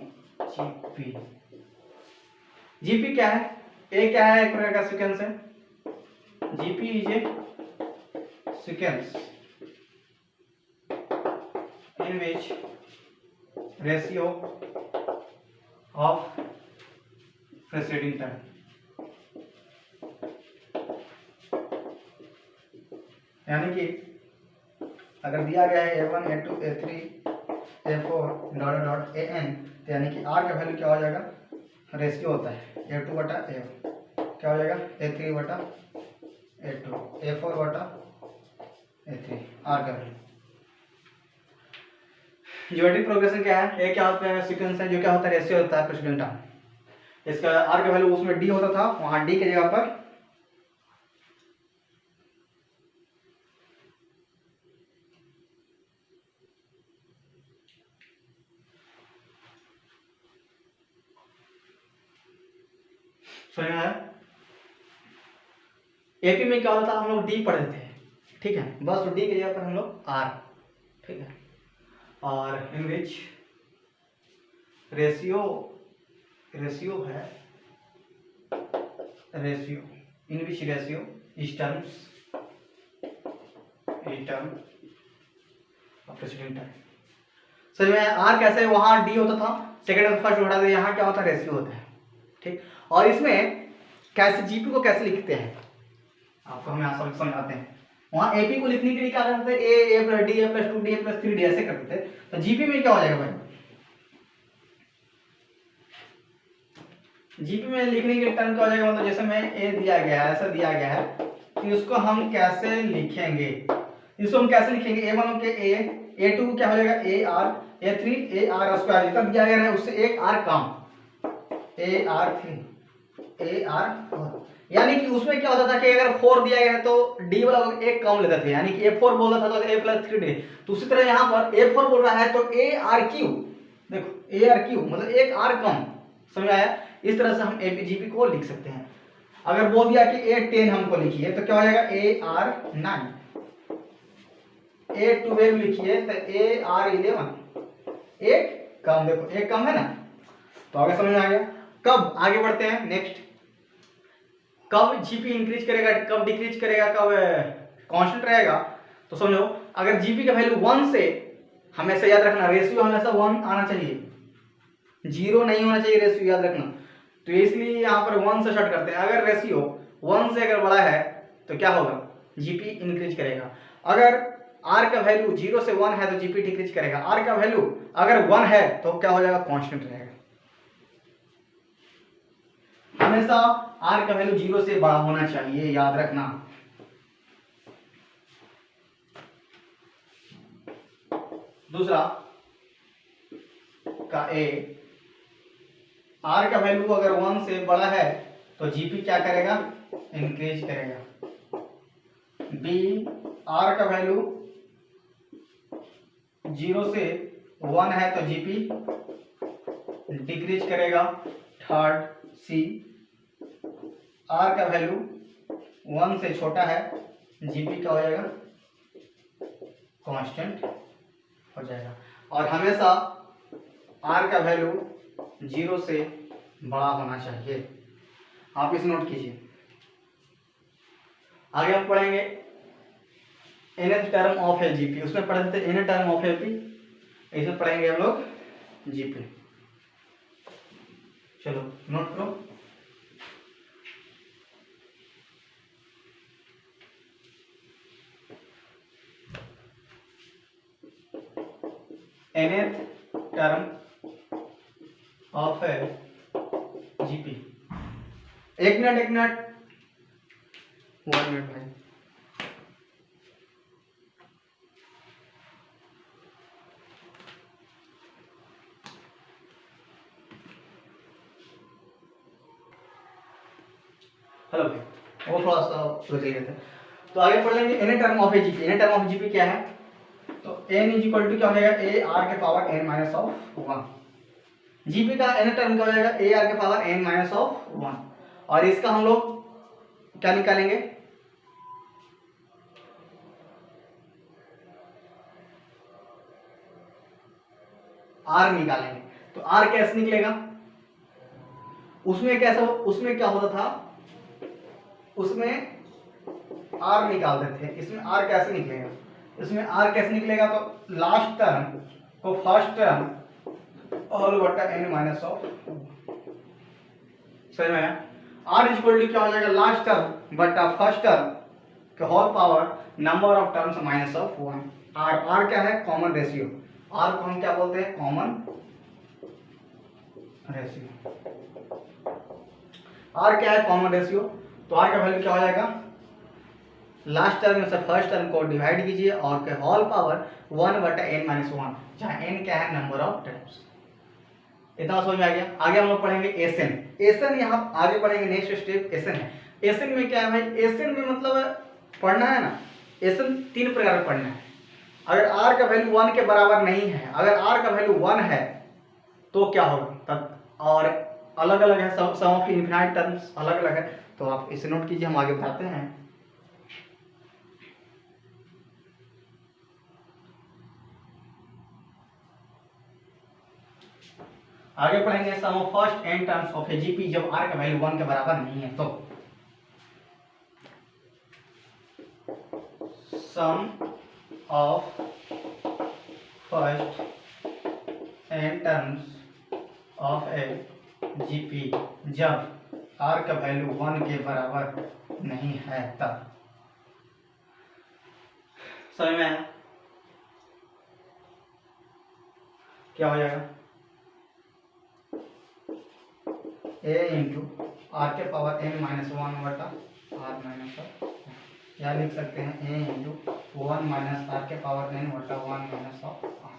A: जीपी। जीपी क्या है, ए क्या है, एक प्रकार का सीक्वेंस है। GP is a sequence in which ratio of preceding term, यानी कि अगर दिया गया है a1 a2 a3 a4 dot dot an, तो यानी कि r का वैल्यू क्या हो जाएगा, रेशियो होता है a2 बटा a1, क्या हो जाएगा a3 बटा a2 a4 बटा a3, r का वैल्यू। ज्योमेट्रिक प्रोग्रेशन क्या है, ए क्या होता है, सीक्वेंस है जो क्या होता है, रेशियो होता है प्रेसिडेंट टर्म। इसका आर का वैल्यू उसमें डी होता था, वहां डी की जगह पर समझ आया। एपी में क्या होता था, हम लोग डी पढ़े थे, ठीक है, बस डी की जगह पर हम लोग आर, ठीक है। और इन विच रेशियो है, ratio in which ratio is terms of president term. समझ में आर कैसे है, वहां डी होता था, सेकंड और फर्स्ट उठा दे, यहाँ क्या होता है, रेशियो होता है, ठीक। और इसमें कैसे जीपी को कैसे लिखते हैं, आपको हम यहाँ सब समझाते हैं। वहां एपी को लिखने के लिए क्या करते थे, ए plus D, A plus 2 D, A plus 3 D, ऐसे करते थे। तो जीपी में क्या हो जाएगा भाई, जीपी में लिखने के टर्म क्या हो जाएगा, मतलब जैसे मैं ए दिया गया है, ऐसा दिया गया है, तो इसको हम कैसे लिखेंगे, इसको हम कैसे लिखेंगे, a1 के a, a2 क्या हो जाएगा a r, a3 a r square, जितना दिया गया है उससे एक r come, a r3 a r, यानी कि उसमें क्या होता था कि अगर 4 दिया गया है तो d वाला एक कम लेते थे, यानी कि a4 बोल रहा था तो a प्लस 3d। तो उसी तरह यहाँ पर a4 बोल रहा है तो a r क्यू, देखो a r क्यू मतलब एक r कम, समझ आया। इस तरह से हम एपीजीपी को लिख सकते हैं। अगर बोल दिया कि a10 हमको लिखिए तो क्या हो जाएगा ar9, a12 लिखिए तो ar11, एक कम, देखो एक कम है ना। तो आगे समझ में आ गया। कब आगे बढ़ते हैं, नेक्स्ट, कब जीपी इंक्रीज करेगा, कब डिक्रीज करेगा, कब कांस्टेंट रहेगा। तो समझो अगर जीपी का वैल्यू 1 से, हमेशा याद रखना रेशियो हमेशा 1 आना चाहिए, 0 नहीं होना चाहिए रेशियो, याद रखना। तो इसलिए यहाँ पर 1 से स्टार्ट करते हैं। अगर रेशियो 1 से अगर बड़ा है तो क्या होगा, जीपी इंक्रीज करेगा। अगर आर का वैल्यू 0 से 1 है तो जीपी डिक्रीज करेगा। आर का वैल्यू अगर 1 है तो क्या हो जाएगा, कांस्टेंट रहेगा। हमेशा आर का वैल्यू 0 से बड़ा होना चाहिए, याद रखना। दूसरा का ए, आर का वैल्यू अगर 1 से बड़ा है तो जीपी क्या करेगा, इंक्रीज करेगा। बी, आर का वैल्यू 0 से 1 है तो जीपी डिक्रीज करेगा। थर्ड सी, आर का वैल्यू 1 से छोटा है, जीपी क्या हो जाएगा, कांस्टेंट हो जाएगा। और हमेशा आर का वैल्यू 0 से बड़ा होना चाहिए, आप इसे नोट कीजिए। आगे हम पढ़ेंगे nth टर्म ऑफ है जीपी, उसमें पढ़े थे nth टर्म ऑफ एपी, इसमें पढ़ेंगे हम लोग जीपी। चलो नोट करो। nth टर्म ऑफ है जीपी। एक मिनट 1 मिनट भाई। हेलो भाई, वो थोड़ा सा सोच रहे थे। तो आगे पढ़ लेंगे n term of a GP. N term of GP क्या है? तो एन इज इक्वल टू क्या हो जाएगा? ए आर के power n minus of 1। GP का एन टर्म क्या हो जाएगा? ए आर के पावर एन माइनस ऑफ 1। और इसका हम लोग क्या निकालेंगे? आर निकालेंगे। तो आर कैसे निकलेगा? उसमें क्या होता था? उसमें आर निकालते थे, इसमें आर कैसे निकलेगा? इसमें आर कैसे निकलेगा? तो लास्ट टर्म को फर्स्ट टर्म ऑल बटा एन माइनस ऑफ, समझ में आया? आर इक्वल टू क्या हो जाएगा? लास्ट टर्म बटा फर्स्ट टर्म के whole power number of terms minus of 1। R क्या है? Common ratio. आर को हम क्या बोलते हैं? Common ratio. आर क्या है? Common ratio. तो आर का वैल्यू क्या हो जाएगा? लास्ट टर्म में से फर्स्ट टर्म को डिवाइड कीजिए और के होल पावर 1 बटा एन माइनस 1, जहाँ एन क्या है? Number of terms. इतना समझ में आ गया? आगे हम लोग पढ़ेंगे एसएन। एसएन यहाँ आगे पढ़ेंगे, नेक्स्ट स्टेप एसएन है। एसएन में क्या है भाई? एसएन में मतलब पढ़ना है ना, एसएन 3 प्रकार का पढ़ना है। अगर आर का वैल्यू 1 के बराबर नहीं है, अगर आर का वैल्यू 1 है तो क्या होगा तब? और अलग अलग है, सम ऑफ इनफिनाइट टर्म्स अलग अलग है, तो आप इसे नोट कीजिए, हम आगे बताते हैं। आगे पढ़ेंगे sum of first N terms of a GP जब आर का वैल्यू 1 के बराबर नहीं है। तो sum of first N terms of a GP जब आर का वैल्यू 1 के बराबर नहीं है तब। समझ में आया? क्या हो जाएगा? ए इंटू आर के पावर एन माइनस 1 बटा आर माइनस, या लिख सकते हैं ए इंटू 1 माइनस आर के पावर एन बटा 1 माइनस ऑफ आर।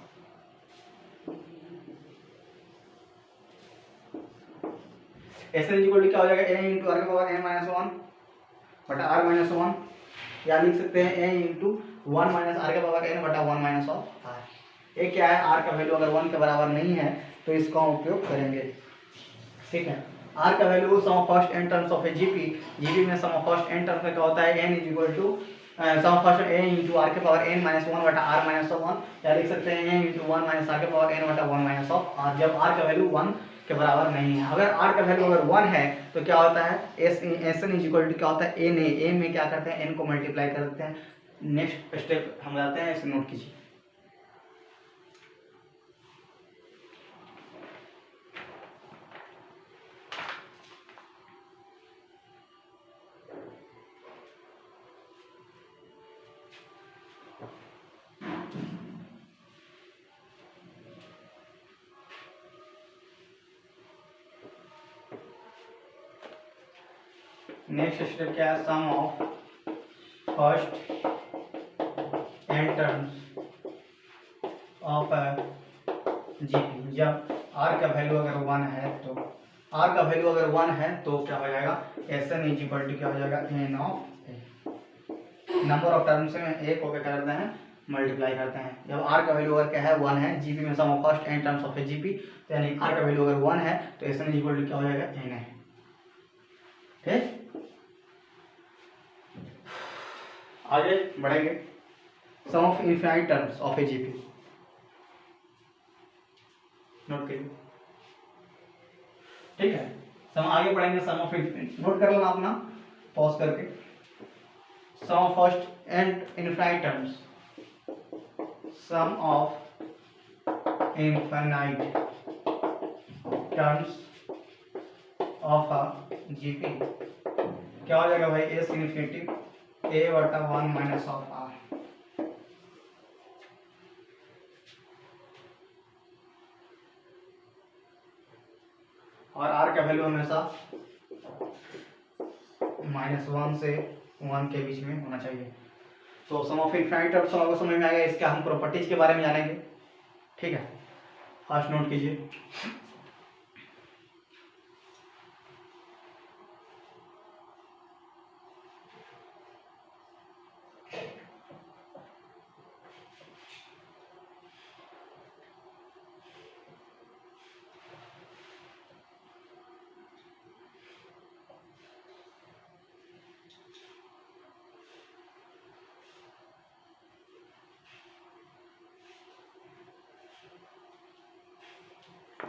A: ऐसे इक्वल क्या हो जाएगा? ए इंटू आर के पावर एन माइनस 1 बटा आर माइनस 1, या लिख सकते हैं ए इंटू 1 माइनस आर के पावर एन बटा 1 माइनस ऑफ आर। ये क्या है? आर का वैल्यू अगर 1 के बराबर नहीं है तो इसका उपयोग करेंगे। ठीक है? आर का value sum of first N terms of a GP. GP में sum of first N terms में क्या होता है? N is equal to sum of first a into r के पावर एन माइनस 1 बटा आर माइनस ऑफ 1, या लिख सकते हैं ए इंटू 1 माइनस आर के पावर एन बटा 1 माइनस ऑफ आर, जब आर का वैल्यू 1 के बराबर नहीं है। अगर आर का वैल्यू अगर 1 है तो क्या होता है? S N is equal to क्या होता है? एन ए में क्या करते हैं? एन को मल्टीप्लाई कर देते हैं। नेक्स्ट स्टेप हम जाते हैं, इसे नोट कीजिए। नेक्स्ट स्टेप क्या है? Sum of first N terms of GP जब आर का वैल्यू अगर 1 है तो, आर का वैल्यू अगर 1 है तो क्या हो जाएगा? S N is equal to क्या हो जाएगा? N of A. Number of terms में ए को क्या करते हैं? मल्टीप्लाई करते हैं। जब आर का वैल्यू अगर क्या है? 1 है, जीपी में sum of first N terms of a GP, तो यानी आर का वैल्यू अगर 1 है तो S N is equal to क्या हो जाएगा? एन है। ठीक, आगे बढ़ेंगे। Sum of infinite terms of a GP note करिए। ठीक है? सम आगे पढ़ेंगे सम ऑफ इनफिनाइट, नोट कर लेना अपना पॉज करके। Sum of first and infinite terms, sum of infinite terms of a GP क्या हो जाएगा भाई? एस इन्फिनिटी ए बटा 1 माइनस ऑफ आर। और आर का वैल्यू हमेशा -1 से 1 के बीच में होना चाहिए। तो सम ऑफ इनफिनाइट टर्म्स आपको समझ में आएगा, इसका हम प्रॉपर्टीज के बारे में जानेंगे। ठीक है? फर्स्ट नोट कीजिए,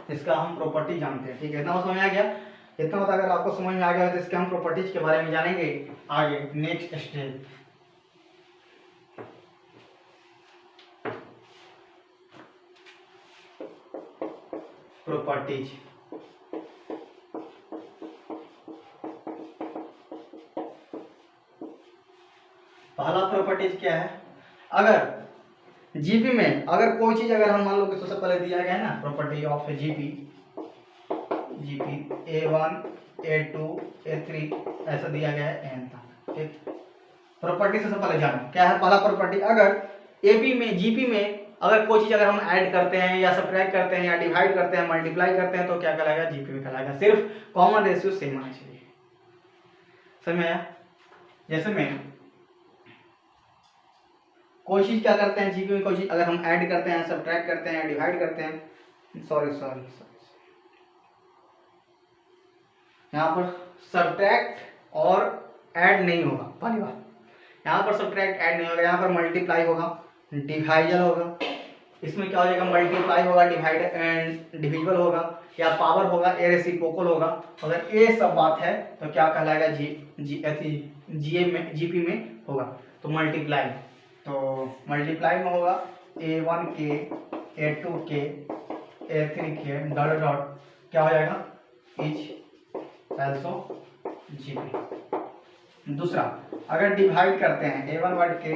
A: इसका हम प्रॉपर्टी जानते हैं। ठीक है, इतना समझ में आ गया। इतना होता अगर आपको समझ में आ गया तो इसके हम प्रॉपर्टीज के बारे में जानेंगे आगे नेक्स्ट स्टेप। प्रॉपर्टीज, पहला प्रॉपर्टीज क्या है, अगर जीपी में अगर कोई चीज अगर हम मान लो कि सबसे पहले दिया गया है ना property of GP, GP A1 A2 A3 ऐसा दिया गया है n तक। ठीक, प्रॉपर्टी से पहले जानो क्या है पहला प्रॉपर्टी, अगर एपी में जीपी में अगर कोई चीज अगर हम ऐड करते हैं या सब्ट्रैक्ट करते हैं या डिवाइड करते हैं मल्टीप्लाई करते हैं तो क्या कहलाएगा, जीपी में कहलाएगा। सिर्फ कॉमन रेशियो सेम आना चाहिए। समझ में आया? जैसे में कोई चीज क्या करते हैं जीपी में, कोई चीज अगर हम ऐड करते हैं सब्ट्रैक्ट करते हैं डिवाइड करते हैं, सॉरी यहाँ पर सब्ट्रैक्ट और ऐड नहीं होगा। पहली बात यहाँ पर सब्ट्रैक्ट ऐड नहीं होगा, यहाँ पर मल्टीप्लाई होगा डिवाइजल होगा। इसमें क्या हो जाएगा, मल्टीप्लाई होगा डिवाइड एंड डिविजिबल होगा या पावर होगा ए रेसिप्रोकल होगा। अगर ये सब बात है तो क्या कहलाएगा, जीपी में होगा तो मल्टीप्लाई, तो मल्टीप्लाई में होगा A1 के A2 के A3 के डॉट डॉट क्या हो जाएगा, इज आल्सो जीपी। दूसरा अगर डिवाइड करते हैं A1 बट के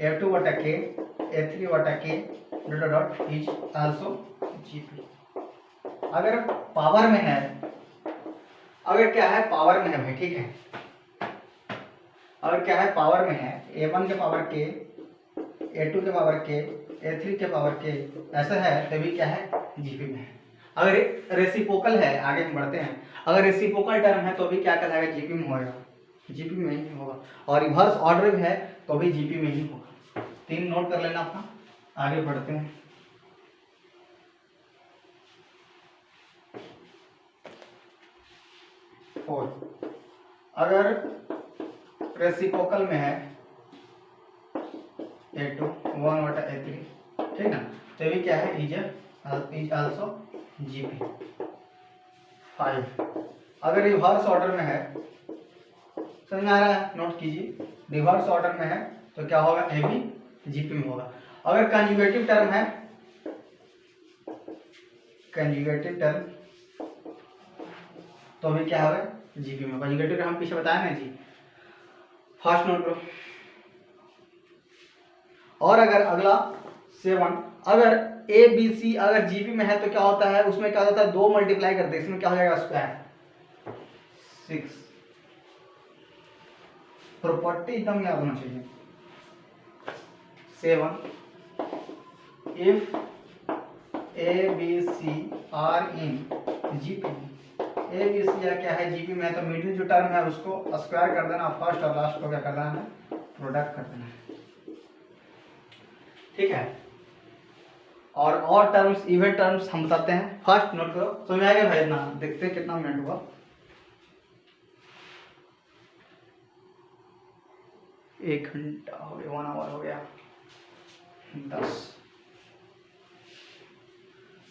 A: A2 बटा के A3 बटा के dot dot is also GP. अगर पावर में है, अगर क्या है पावर में है भाई, ठीक है, अगर क्या है पावर में है A1 के पावर के A2 के पावर के A3 के पावर के ऐसा है तभी क्या है, जीपी में है। अगर रेसिप्रोकल है, आगे हम बढ़ते हैं, अगर रेसिप्रोकल टर्म है तो भी क्या कहलाएगा, जीपी में होगा, जीपी में ही होगा। और रिवर्स ऑर्डर में है तो भी जीपी में ही होगा। 3 नोट कर लेना अपना, आगे बढ़ते हैं। और अगर रेसिप्रोकल में है A2 1 बटा A3, ठीक ना, तो भी क्या है, इज आल्सो जीपी। 5 अगर रिवर्स ऑर्डर में है, समझ में आ रहा है, नोट कीजिए, रिवर्स ऑर्डर में है तो क्या होगा, ए भी जीपी में होगा। अगर कंजुगेटिव टर्म है, कंजुगेटिव टर्म तो भी क्या होगा, जीपी में। कंजुगेटिव टर्म हम पीछे बताया ना जी, फर्स्ट नोट करो। और अगर अगला 7, अगर ए बी सी अगर जीपी में है तो क्या होता है, उसमें क्या होता है, 2 मल्टीप्लाई करते हैं, इसमें क्या हो जाएगा, स्क्वायर 6। प्रॉपर्टी एकदम याद होना चाहिए। 7 if A B C are in GP, A B C या क्या है जीपी में है तो मिडिल जो टर्म है उसको स्क्वायर कर देना, फर्स्ट और लास्ट को क्या करना है, प्रोडक्ट कर देना है। ठीक है, और टर्म्स इवन टर्म्स हम बताते हैं। फर्स्ट नोट करो, समझ में आएगा भाई ना, देखते हैं कितना मिनट हुआ, 1 घंटा हो गया, 1 आवर हो गया। 10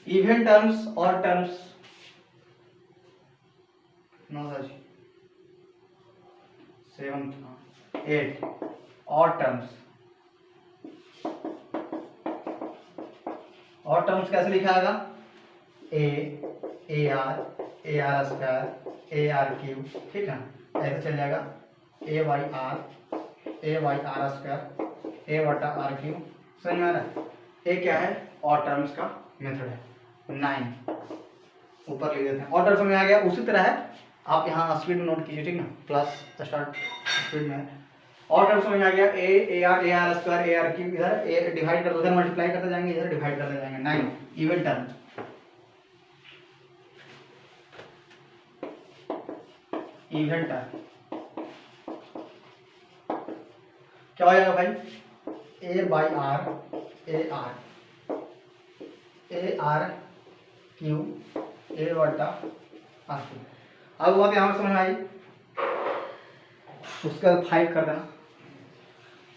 A: इवन टर्म्स और टर्म्स 7 8 और टर्म्स, और टर्म्स कैसे लिखा जाएगा, a are square A R cube, ठीक है, ऐसे चल जाएगा, ए वाई आर स्क्वायर ए बटा आर क्यूब। समझ में आ रहा है, ये क्या है, और टर्म्स का मेथड है। 9 ऊपर लिख देते हैं, और टर्म समझ में आ गया। उसी तरह है, आप यहाँ स्पीड में नोट कीजिए, ठीक ना, प्लस स्टार्ट स्पीड में है। और टर्म समझ में आ गया, A R square A R cube, इधर ए डिवाइड कर दो, उधर मल्टीप्लाई करते जाएंगे, इधर डिवाइड करते जाएंगे। 9 इवन टर्म, इवन टर्म क्या हो जाएगा भाई, A by R A R cube A बटा आर क्यूब। अब बात यहाँ समझ में आई, उसके बाद 5 कर देना,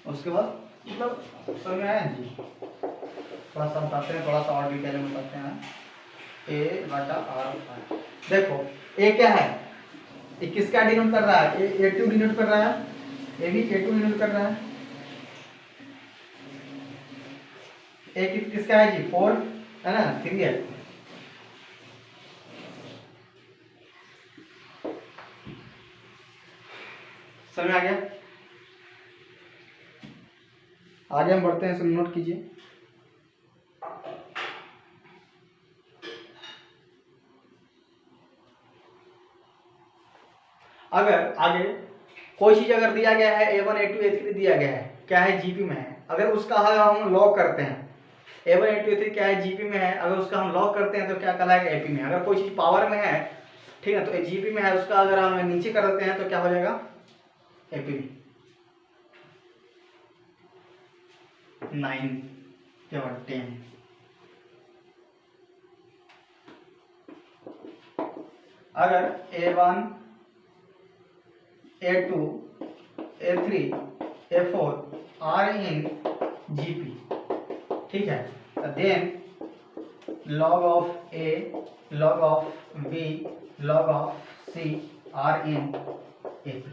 A: उसके बाद मतलब समझ में आया जी। थोड़ा सा बताते हैं, थोड़ा सा और डिटेल में बताते हैं। ए बटा आर। देखो ए क्या है, ये किसका डिनोट कर रहा है, ए टू डिनोट कर रहा है, ए भी ए टू डिनोट कर रहा है। ए किसका है जी, 4 है ना, 3 है। समझ आ गया? आगे हम बढ़ते हैं, इसको नोट कीजिए। अगर आगे कोई चीज अगर दिया गया है A1 A2 A3 दिया गया है, क्या है जीपी में है, अगर उसका हम लॉग करते हैं, A1 A2 A3 क्या है जीपी में है, अगर उसका हम लॉग करते हैं तो क्या कहलाएगा एपी में। अगर कोई चीज पावर में है, ठीक है, तो जीपी में है, उसका अगर हम नीचे कर देते हैं तो क्या हो जाएगा एपी में। 9 क्या 10। अगर A1 A2 A3 A4 are in GP, ठीक है, then log of A, log of B, log of C are in AP।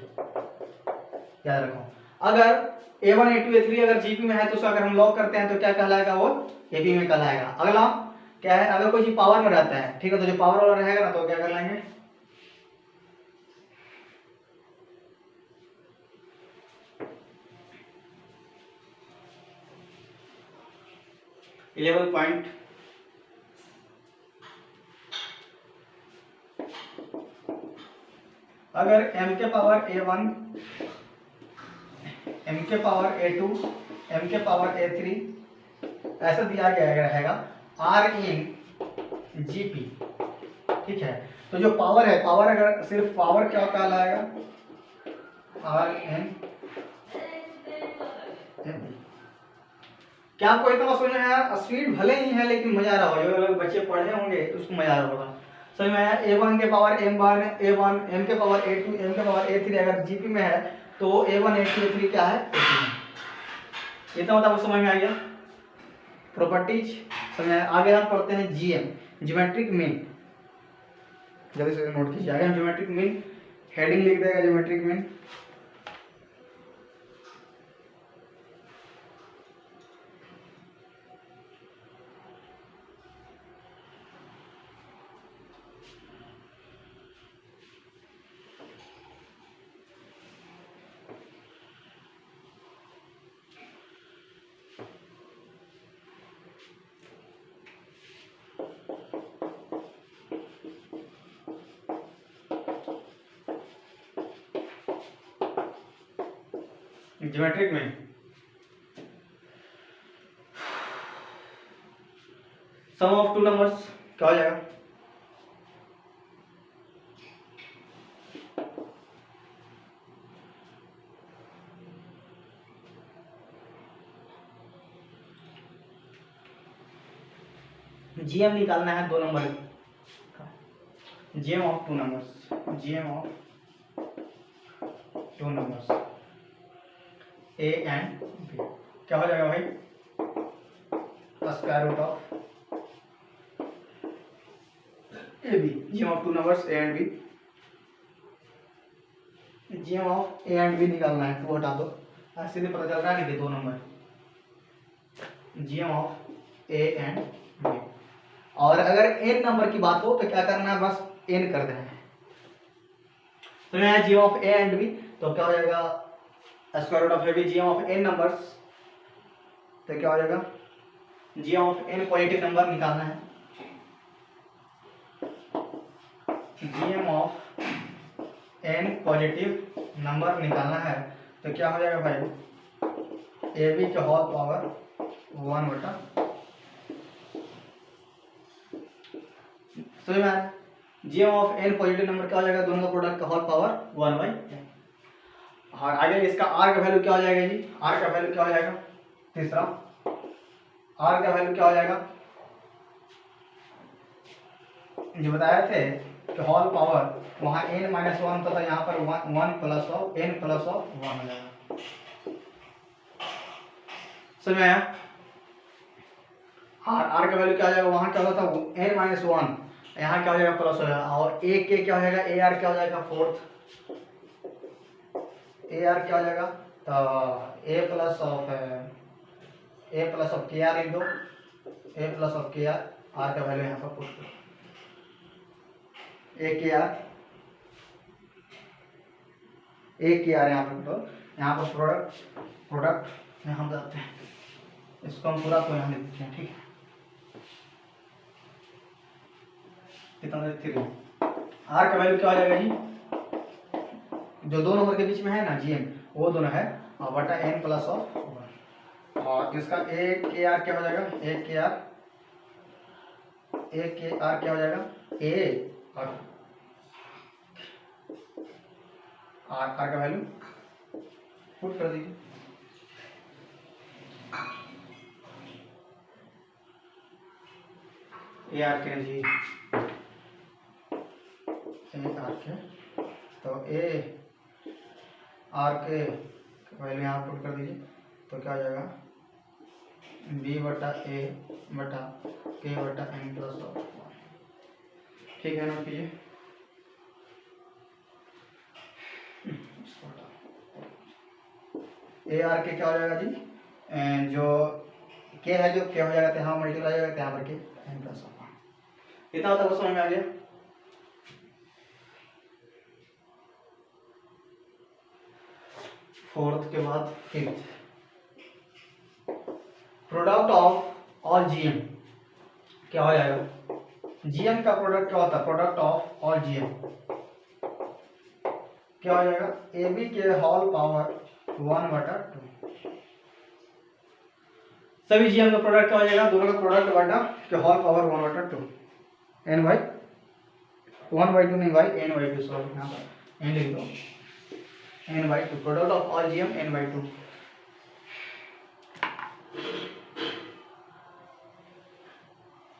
A: याद रखो, अगर A1 A2 A3 अगर GP में है तो उसका अगर हम लॉग करते हैं तो क्या कहलाएगा, वो AP में कहलाएगा। अगला क्या है, अगर कोई चीज पावर में रहता है, ठीक है, तो जो पावर वाला रहेगा ना तो क्या कर लेंगे, लेवल पॉइंट। अगर m के पावर A1, m के पावर A2, m के पावर A3 ऐसा दिया गया रहेगा R in GP, ठीक है, तो जो पावर है, पावर अगर सिर्फ पावर क्या कहलाएगा, R in क्या आपको इतना समझ में आया? स्पीड भले ही है लेकिन मजा आ रहा होगा, जो लोग बच्चे पढ़े होंगे तो उसको मजा आ रहा होगा। समझ में आया? A1 के पावर A1, M के पावर A2, M के पावर A3 अगर जीपी में है तो A1 A2 A3 क्या है, AP में। इतना मतलब आपको समझ में आ गया प्रॉपर्टीज। समझ में आया? आगे हम पढ़ते हैं जीएम, ज्योमेट्रिक मीन। जल्दी से नोट कीजिए, आगे हम ज्योमेट्रिक मीन, हेडिंग लिख देगा ज्योमेट्रिक मीन। ज्योमेट्रिक में सम ऑफ टू नंबर्स क्या हो जाएगा, जीएम निकालना है 2 नंबर का, GM of 2 numbers, GM of 2 numbers A and B क्या हो जाएगा भाई, square root of A B. GM of 2 numbers A and B, GM of A and B निकालना है, 2 हटा दो, सीधे पता चल रहा है कि 2 number, GM of A and B. और अगर n नंबर की बात हो तो क्या करना है, बस n कर देना है। तो मैं GM of A and B तो क्या हो जाएगा, square root of A B, GM of n numbers तो क्या हो जाएगा, GM of n positive number निकालना है, GM of n positive number निकालना है तो क्या हो जाएगा भाई, ए बी के होल पावर 1 बटा, समझ में आया? GM of n positive number क्या हो जाएगा, दोनों का प्रोडक्ट का होल पावर 1/n। और आगे इसका r का वैल्यू क्या हो जाएगा जी, r का वैल्यू क्या हो जाएगा, तीसरा r का वैल्यू क्या हो जाएगा, जो बताए थे कि होल पावर वहाँ n-1 होता था, यहाँ पर 1 plus of n plus of 1 हो जाएगा। समझ में आया? r का वैल्यू क्या आ जाएगा, वहाँ क्या होता था n-1 यहाँ क्या हो जाएगा प्लस हो जाएगा, और ए के क्या हो जाएगा, ए आर क्या हो जाएगा फोर्थ, ए आर क्या हो जाएगा, तो ए प्लस ऑफ के आर लिख दो, ए प्लस ऑफ के आर, आर का वैल्यू यहाँ पर पुट करो, ए के आर यहाँ पर तो यहाँ पर प्रोडक्ट यहाँ हम जाते हैं, इसको हम पूरा को यहाँ लिखते हैं, ठीक है। कितना 3, आर का वैल्यू क्या हो जाएगा जी, जो दो नंबर के बीच में है ना जी एम, वो दोनों है, और बटा एन प्लस ऑफ 1, और इसका ए के आर क्या हो जाएगा, ए के आर क्या हो जाएगा, ए और आर का वैल्यू पुट कर दीजिए, ए आर के जी, ए आर के, तो ए आर के वैल्यू यहाँ पुट कर दीजिए, तो क्या हो जाएगा, बी बटा ए बटा के बटा एन प्लस ऑफ 1, ठीक है, नोट कीजिए। ए आर के क्या हो जाएगा जी, जो के है, जो के हो जाएगा यहाँ मल्टीप्लाई हो जाएगा यहाँ पर के एन प्लस ऑफ 1, इतना होता है, वो समझ में आ गया। फोर्थ के बाद fifth, product of all GM क्या हो जाएगा, जीएम का प्रोडक्ट क्या होता है, प्रोडक्ट ऑफ ऑल जीएम क्या हो जाएगा, ए बी के होल पावर 1/2, सभी जीएम का प्रोडक्ट क्या हो जाएगा, दोनों का प्रोडक्ट बटा के होल पावर 1/2, एन बाई 1/2 नहीं भाई, n/2, सॉरी यहाँ पर एन लिख दो, n/2, product of all GM n/2।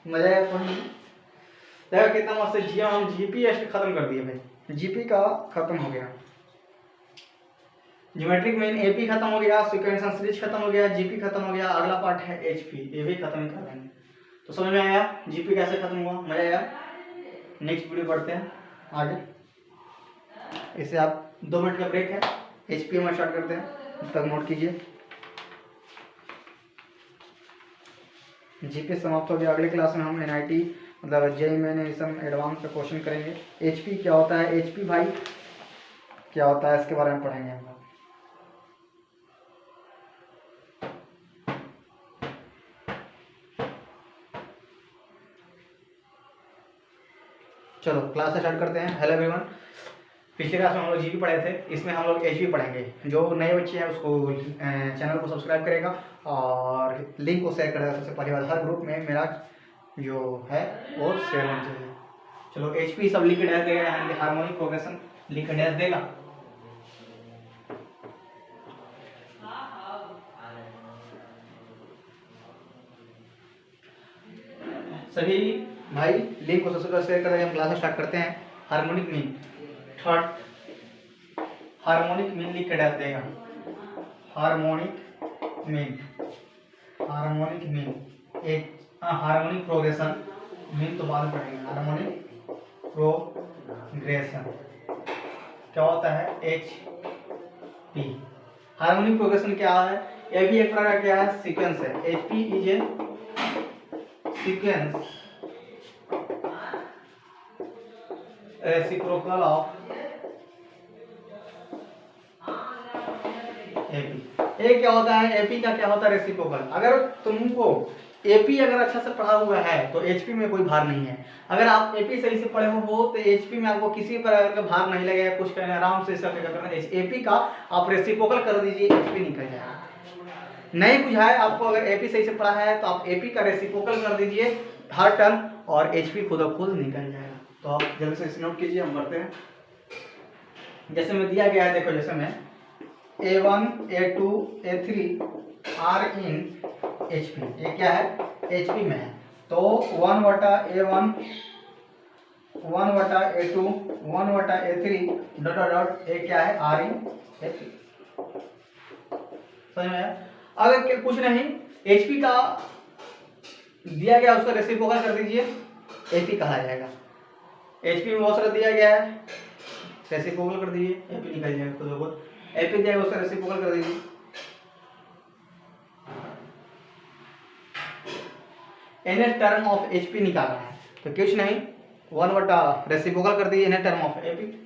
A: मजा आया पढ़ने में, देखा कितना मस्त जीएम, हम जीपी खत्म कर दिए भाई, जीपी का खत्म हो गया, ज्योमेट्रिक मीन एपी खत्म हो गया, सीक्वेंस एंड सीरीज खत्म हो गया, जीपी खत्म हो गया, अगला पार्ट है एचपी, ये भी खत्म कर देंगे। तो समझ में आया जीपी कैसे खत्म हुआ, मजा आया। नेक्स्ट वीडियो पढ़ते हैं आगे, इसे आप 2 मिनट का ब्रेक है, एचपी में स्टार्ट करते हैं, तब तक नोट कीजिए। जीपी समाप्त हो गया, अगले क्लास में हम एनआईटी मतलब जेईई मेन एडवांस का क्वेश्चन करेंगे। एचपी क्या होता है, एचपी भाई क्या होता है, इसके बारे में पढ़ेंगे हम लोग। चलो क्लास स्टार्ट करते हैं। हेलो एवरीवन, पिछले क्लास में हम लोग जीपी पढ़े थे, इसमें हम लोग एचपी पढ़ेंगे। जो नए बच्चे हैं उसको चैनल को सब्सक्राइब करेगा और लिंक को शेयर करेगा। सबसे पहली बार हर ग्रुप में मेरा जो है वो शेयर होना चाहिए। चलो एचपी सब लिख डैश देगा, यानी हार्मोनिक प्रोग्रेशन लिख डैश देगा। सभी भाई लिंक को सबसे पहले शेयर करेंगे, हम क्लास स्टार्ट करते हैं। Harmonic mean third, harmonic mean लिख के डाल देगा, हार्मोनिक मीन एक हार्मोनिक प्रोग्रेशन मीन तो बाद में पढ़ेंगे। हार्मोनिक प्रोग्रेशन क्या होता है, एच पी। हार्मोनिक प्रोग्रेशन क्या है, ये भी एक प्रकार का क्या है, सीक्वेंस है। H P is a sequence reciprocal of AP. A क्या होता है, एपी का क्या होता है, रेसिप्रोकल। अगर तुमको एपी अगर अच्छा से पढ़ा हुआ है तो एचपी में कोई भार नहीं है। अगर आप एपी सही से पढ़े हो तो एचपी में आपको किसी प्रकार का भार नहीं लगेगा, कुछ करना आराम से सब करना। एपी का आप रेसिप्रोकल कर दीजिए, एचपी निकल जाएगा। नहीं बुझाए आपको, अगर एपी सही से पढ़ा है तो आप एपी का रेसिप्रोकल कर दीजिए हर टर्म और एचपी खुद ब खुद निकल जाएगा। तो आप जल्दी से इसे नोट कीजिए, हम करते हैं। जैसे में दिया गया है, देखो जैसे में A1 A2 A3 are in HP, ये क्या है, HP में है। तो 1/A1 1/A2 1/A3 dot dot A क्या है, आर इन HP। समझ में आया। अगर कुछ नहीं, HP का दिया गया उसका रेसिप्रोकल कर दीजिए, AP कहा जाएगा। एचपी में बहुत सारा दिया गया है, रेसिप्रोकल कर दीजिए, एपी निकल जाएगा खुद ब खुद, एपी दिया गया उसका रेसिप्रोकल कर दीजिए। एन टर्म ऑफ एचपी निकालना है तो कुछ नहीं, 1 रेसिप्रोकल कर दीजिए एन टर्म ऑफ एपी।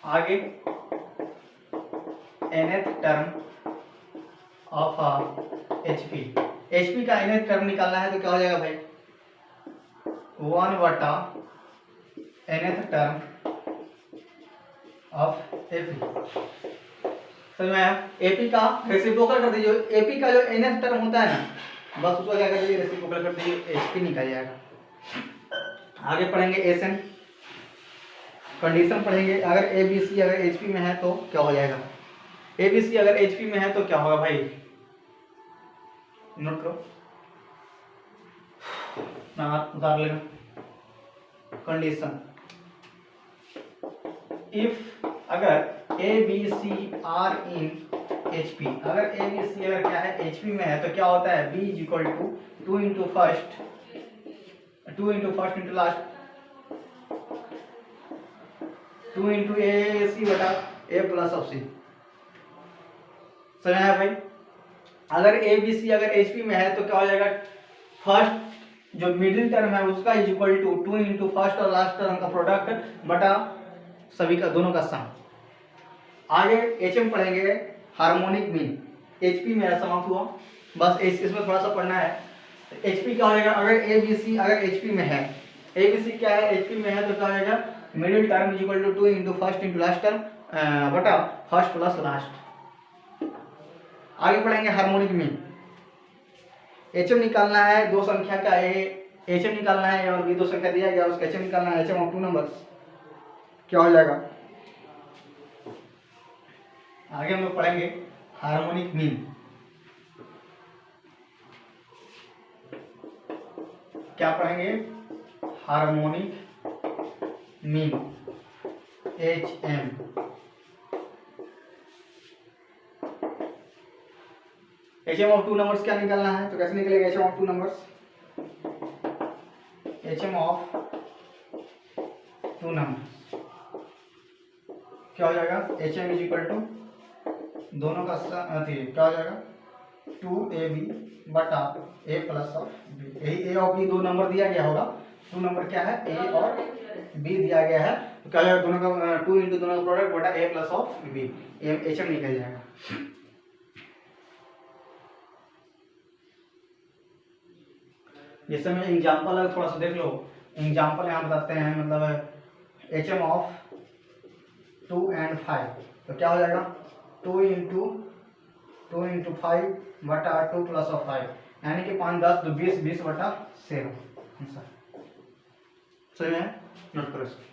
A: आगे nth term of HP, HP का nth टर्म निकालना है तो क्या हो जाएगा भाई, 1/nth टर्म ऑफ एपी। समझ में आया? एपी का रेसिप्रोकल कर दीजिए, एपी का जो nth टर्म होता है ना, बस उसको क्या कर दीजिए, रेसिप्रोकल कर दीजिए, एचपी निकल जाएगा। आगे पढ़ेंगे एसएन कंडीशन पढ़ेंगे, अगर ए बी सी अगर एचपी में है तो क्या हो जाएगा, ए बी सी अगर एचपी में है तो क्या होगा भाई, नोट करो ना, उतार लेना। कंडीशन इफ अगर A B C are in HP, अगर ए बी सी अगर क्या है एचपी में है तो क्या होता है, B is equal to 2 into first into last 2 into A C बटा ए प्लस ऑफ सी। समझ आया भाई? अगर ए बी सी अगर एचपी में है तो क्या हो जाएगा, फर्स्ट जो मिडिल टर्म है उसका is equal to 2 into first और लास्ट टर्म का प्रोडक्ट बटा सभी का दोनों का सम। आगे एचएम पढ़ेंगे, हार्मोनिक मीन, एचपी में समाप्त हुआ, बस इसमें थोड़ा सा पढ़ना है। एचपी क्या हो जाएगा, अगर ए बी सी अगर एचपी में है, ए बी सी क्या है एचपी में है तो क्या हो जाएगा, middle term is equal to 2 into first into last term बटा फर्स्ट प्लस लास्ट। आगे पढ़ेंगे हार्मोनिक मीन, एचएम निकालना है, दो संख्या का एचएम निकालना है और बी दो संख्या दिया गया उसका एचएम निकालना है, एचएम ऑफ टू नंबर्स क्या हो जाएगा। आगे हम लोग पढ़ेंगे हार्मोनिक मीन, क्या पढ़ेंगे, harmonic mean H M. H M of two numbers क्या निकालना है तो कैसे निकलेगा, H M of two numbers, H M of two numbers क्या हो जाएगा, H M is equal to दोनों का क्या हो जाएगा 2ab बटा a प्लस ऑफ b, यही a और b दो नंबर दिया गया होगा, टू नंबर क्या है a और b दिया गया है तो क्या हो जाएगा, दोनों का 2 इंटू दोनों का प्रोडक्ट बटा a plus of b, H M निकल जाएगा। जैसे मैं एग्जाम्पल अगर थोड़ा सा देख लो, एग्जाम्पल यहाँ बताते हैं, मतलब एच एम ऑफ 2 and 5 तो क्या हो जाएगा, 2 इंटू 5 बटा 2 प्लस ऑफ 5 यानी कि 5 10 तो 20 20 बटा 7 आंसर। सही है, नोट करो इसको।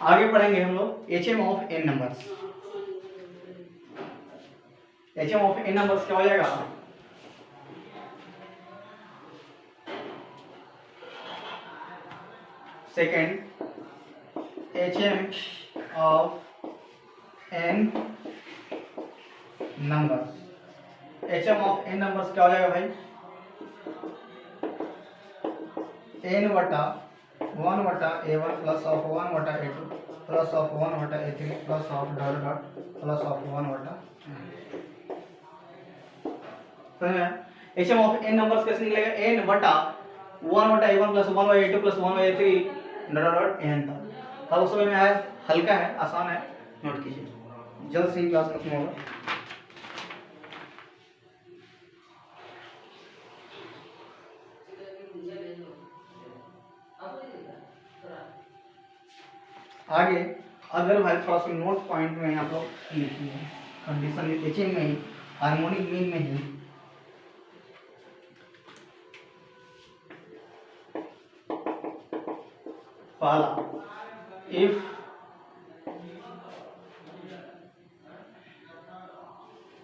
A: आगे पढ़ेंगे हम लोग H M of N numbers, H M of N numbers क्या हो जाएगा, second H M of N numbers, H M of N numbers क्या हो जाएगा भाई, एन बटा 1 बटा a1 प्लस ऑफ 1 बटा a2 प्लस ऑफ 1 बटा a3 plus of dot dot plus of 1 बटा। H M of N numbers कैसे निकलेगा, एन बटा 1 बटा a1 प्लस 1 बटा a2 प्लस 1 बटा a3 डॉट डॉट एन तक। अब उस समय में आया, हल्का है, आसान है, नोट कीजिए, जल्द से ही क्लास खत्म होगा। आगे अगर भाई थोड़ा सा नोट पॉइंट में आप लोग लिखिए, कंडीशन एचएम में ही, हार्मोनिक मीन में ही, पहला if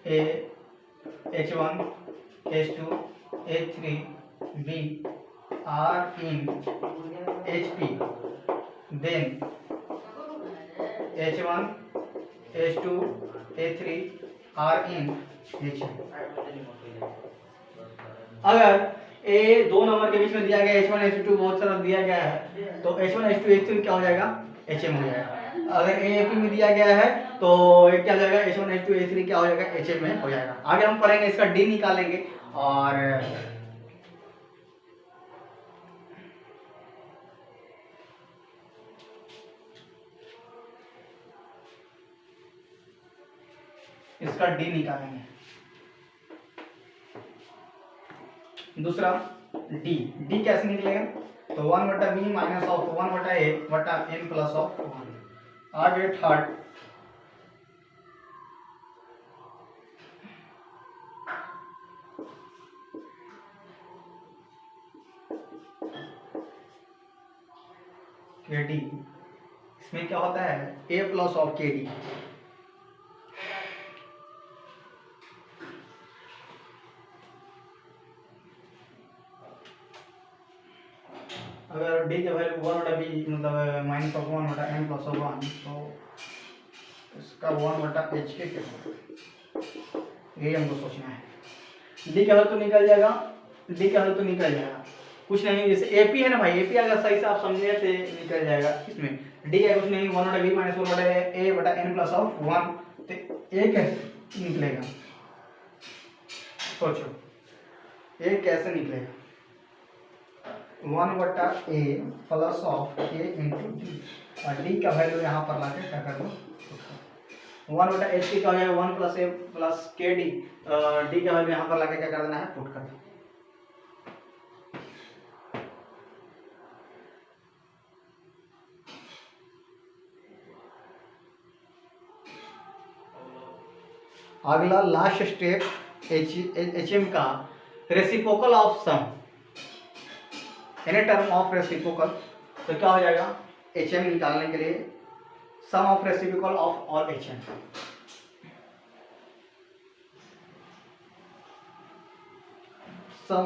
A: A H1 H2 H3 B are in HP, then H1 H2 H3 are in H. अगर ए 2 नंबर के बीच में दिया गया H1 H2 बहुत सारा दिया गया है तो H1 H2 H3 क्या हो जाएगा, HM हो जाएगा। अगर ए AP में दिया गया है तो ये क्या हो जाएगा, H1 H2 H3 क्या हो जाएगा, HM में हो जाएगा। आगे हम पढ़ेंगे, इसका D निकालेंगे और इसका D निकालेंगे। दूसरा D कैसे निकलेगा, तो 1/b माइनस ऑफ 1/a बटा n प्लस ऑफ 1। आगे थर्ड KD, इसमें क्या होता है a प्लस ऑफ KD। अगर D के वैल्यू 1/b मतलब minus of 1/n plus of 1 तो इसका 1/h के यही हमको सोचना है। D का वैल्यू तो निकल जाएगा, D का वैल्यू तो निकल जाएगा, कुछ नहीं। जैसे AP है ना भाई, AP अगर सही से आप समझे तो निकल जाएगा। इसमें D है कुछ नहीं, 1/b माइनस 1/a बटा n प्लस ऑफ 1, तो A कैसे निकलेगा, सोचो A कैसे निकलेगा, 1/a plus of k into D, और D का वैल्यू यहाँ पर लाके क्या कर दो, 1/h क्या हो जाएगा 1 प्लस a प्लस के डी, D का वैल्यू यहाँ पर लाके क्या कर देना है, पुट कर दो। अगला लास्ट स्टेप HM का reciprocal of sum, any term of reciprocal, तो क्या हो जाएगा, HM निकालने के लिए sum of reciprocal of all HM, sum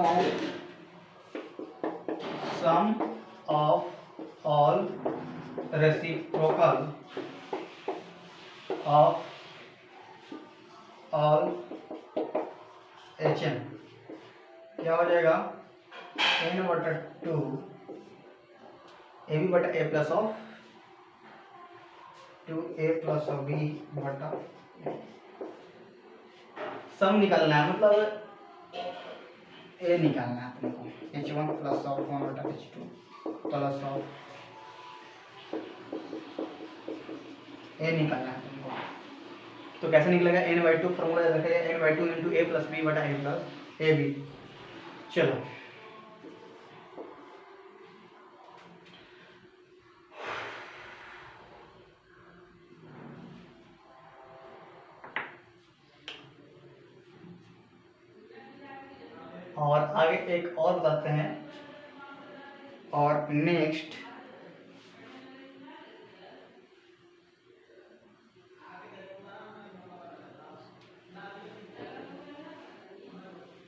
A: of all reciprocal of all HM क्या हो जाएगा, n/2 AB बटा a plus of 2a plus of b बटा सम निकालना है, मतलब a निकालना है अपने को, H1 plus of 1/H2 plus of a निकालना है अपने को। तो कैसे निकलेगा, n/2 फॉर्मूला याद रखिएगा, n/2 into a plus b बटा a प्लस ab। चलो और आगे एक और बताते हैं, और नेक्स्ट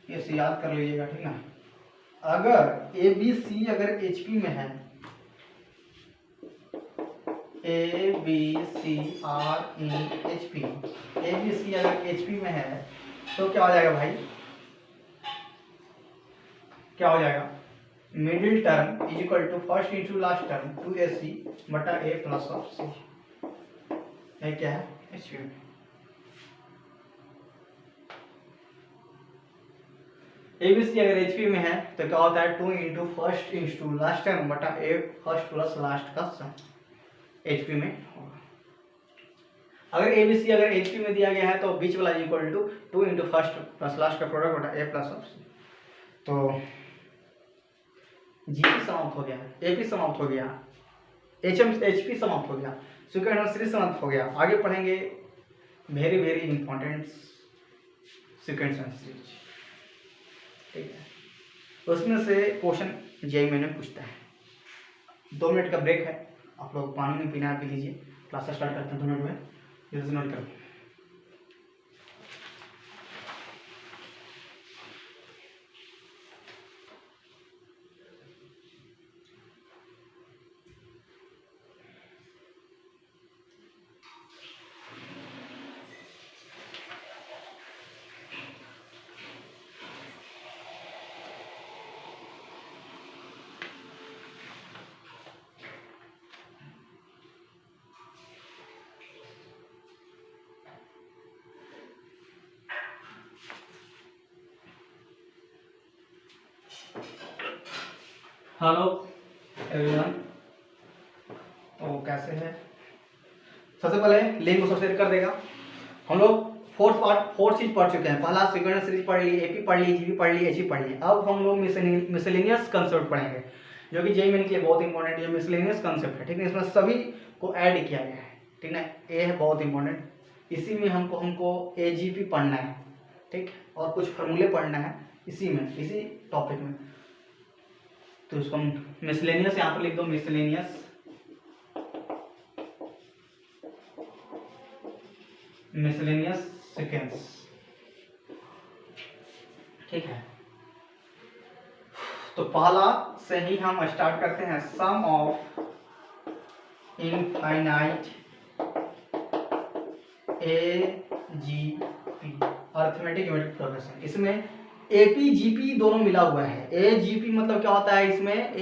A: इसे याद कर लीजिएगा, ठीक ना। अगर ए बी सी अगर HP में है, ABC are in HP, ABC अगर HP में है तो क्या हो जाएगा भाई, क्या हो जाएगा, middle term is equal to first into last term 2AC बटा a प्लस ऑफ c, ये क्या है HP में। ABC अगर HP में है तो क्या होता है 2 into first into last term बटा a फर्स्ट प्लस लास्ट का सम HP में होगा। अगर ABC अगर HP में दिया गया है तो बीच वाला is equal to 2 into first plus last का प्रोडक्ट बटा a प्लस ऑफ c। तो GP समाप्त हो गया, AP समाप्त हो गया, HP समाप्त हो गया, सीक्वेंस सीरीज समाप्त हो गया। आगे पढ़ेंगे very very important sequence and series, ठीक है। उसमें से क्वेश्चन जेईई में पूछता है। 2 मिनट का ब्रेक है, आप लोग पानी नहीं पीना है, पी लीजिए, क्लास स्टार्ट करते हैं 2 मिनट में, जैसे नोट करो। हेलो एवरीवन, तो कैसे हैं? सबसे पहले लिंक को सब्सक्राइब कर देगा। हम लोग फोर्थ चीज पढ़ चुके हैं। पहला सीक्वेंस सीरीज पढ़ ली, एपी पढ़ ली, जीपी पढ़ ली, एचई पढ़ ली। अब हम लोग मिसलेनियस कंसेप्ट पढ़ेंगे, जो कि जेईई मेन के लिए बहुत इंपॉर्टेंट है। मिसलेनियस कंसेप्ट है, ठीक है। इसमें सभी को ऐड किया गया है, ठीक है। ए है बहुत इंपॉर्टेंट, इसी में हमको एजीपी पढ़ना है, ठीक, और कुछ फॉर्मूले पढ़ना है इसी में, इसी टॉपिक में। तो इसको हम मिसलेनियस यहाँ पर लिख दो, मिसलेनियस सीक्वेंस, ठीक है। तो पहला से ही हम स्टार्ट करते हैं। Sum of infinite AGP, arithmetic unit progression. इसमें एपी जीपी दोनों मिला हुआ है। एजीपी मतलब क्या होता है? इसमें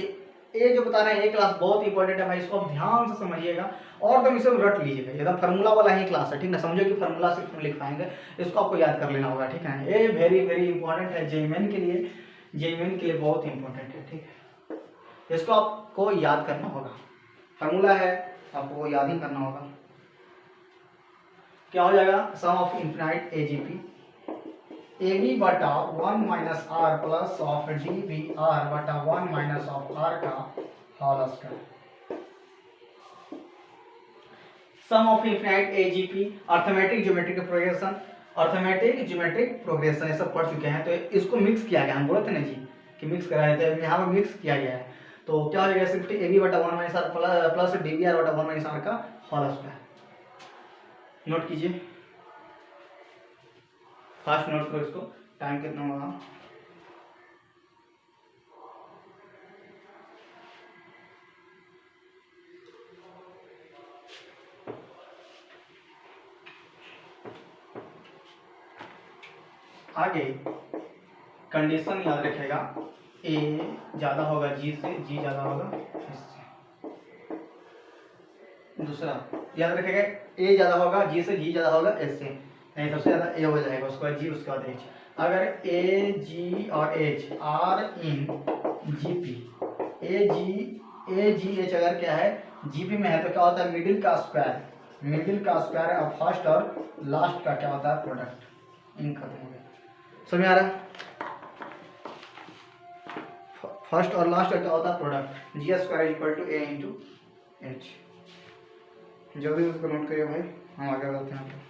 A: ए जो बता रहे हैं, ए क्लास बहुत इंपॉर्टेंट है भाई, इसको आप ध्यान से समझिएगा और तुम इसे रट लीजिएगा। एकदम फार्मूला वाला ही क्लास है, ठीक ना। समझो कि फार्मूला सिर्फ हम लिख पाएंगे, इसको आपको याद कर लेना होगा, ठीक है। ए वेरी वेरी इंपॉर्टेंट है जेईई मेन के लिए, जेईई मेन के लिए बहुत इंपॉर्टेंट है, ठीक है। इसको आपको याद करना होगा, फार्मूला है, आपको याद ही करना होगा। क्या हो जाएगा? Sum of infinite AGP A B बटा 1 minus R plus of D B R बटा 1 माइनस ऑफ आर का whole square. Sum of infinite AGP, arithmetic geometric progression, arithmetic geometric progression ये सब पढ़ चुके हैं। तो इसको मिक्स किया गया, हम बोले थे ना जी कि मिक्स कराए थे, यहाँ पर मिक्स किया गया है। तो क्या हो जाएगा? सिर्फ ए बी बटा 1 minus R plus D B R बटा 1 माइनस आर का होल स्क्वायर। नोट कीजिए, फास्ट नोट करो इसको। टाइम कितना होगा? आगे कंडीशन याद रखेगा, ए ज्यादा होगा जी से, जी ज्यादा होगा इससे। दूसरा याद रखेगा, ए ज्यादा होगा जी से, जी ज्यादा होगा एस से। नहीं, सबसे ज्यादा ए हो जाएगा, उसके बाद जी, उसके बाद एच। अगर ए जी और H are in GP, A G H अगर क्या है जीपी में है, तो क्या होता है? मिडिल का स्क्वायर, मिडिल का स्क्वायर और फर्स्ट और लास्ट का क्या होता है? प्रोडक्ट। इन खत्म हो गया, समझ आ रहा है? फर्स्ट और लास्ट का क्या होता है? Product. G square equal to A into H. जल्दी उसको नोट करिए भाई, हम आगे बढ़ते हैं।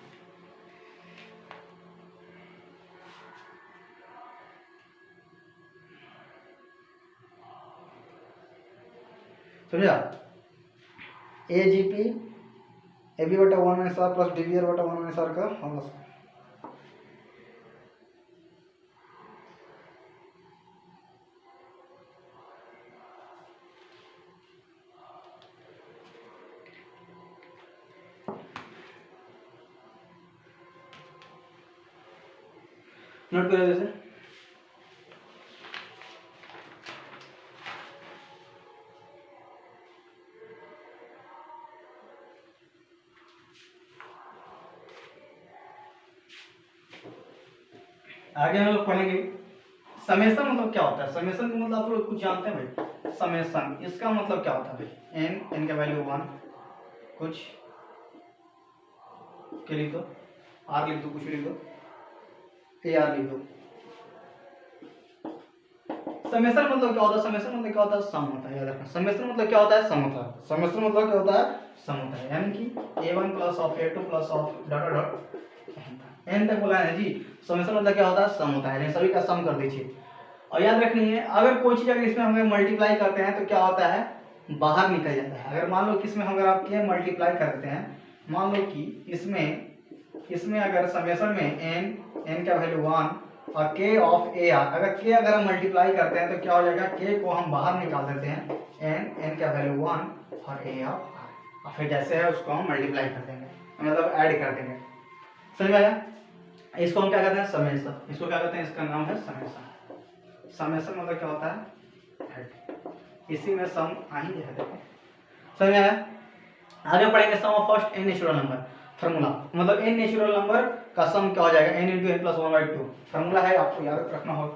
A: समझा? ए जी पी ए बी बटा 1 minus R plus D B R बटा 1 माइनस आर का होल स्क्वायर। नोट करो जैसे आगे हम लोग पढ़ेंगे समेशन मतलब क्या होता है। समेशन का मतलब आप लोग कुछ जानते हैं भाई? समेशन इसका मतलब क्या होता है भाई? एन का वैल्यू 1 कुछ के लिख दो, आर लिख दो, कुछ लिख दो, ए आर लिख दो। समेशन मतलब क्या होता है? समेशन मतलब क्या होता है? सम होता है, याद रखना। समेशन मतलब क्या होता है? सम होता है। समेशन मतलब क्या होता है? सम होता है, यानी कि a1 plus of a2 plus of dot dot N तक बोला है जी। समेशन मतलब क्या होता है? सम होता है, सभी का सम कर दीजिए। और याद रखनी है, अगर कोई चीज अगर इसमें हम मल्टीप्लाई करते हैं तो क्या होता है? बाहर निकल जाता है। अगर मान लो कि इसमें अगर आप क्या मल्टीप्लाई करते हैं, मान लो कि इसमें अगर समेशन में एन का वैल्यू 1 और के ऑफ ए आर, अगर के अगर हम मल्टीप्लाई करते हैं तो क्या हो जाएगा? के को हम बाहर निकाल देते हैं, एन का वैल्यू 1 और ए ऑफ आर, और फिर जैसे है उसको हम मल्टीप्लाई कर देंगे, मतलब ऐड कर देंगे। समझ में आया? इसको हम क्या कहते हैं? समेशन। इसको क्या कहते हैं? इसका नाम है समेशन। समेशन मतलब क्या होता है? इसी में सम आ ही जाता है। समझ में आया? आगे पढ़ेंगे sum of first N natural number formula, मतलब एन नेचुरल नंबर का सम क्या हो जाएगा? N into N plus 1/2 formula है, आपको याद रखना होगा।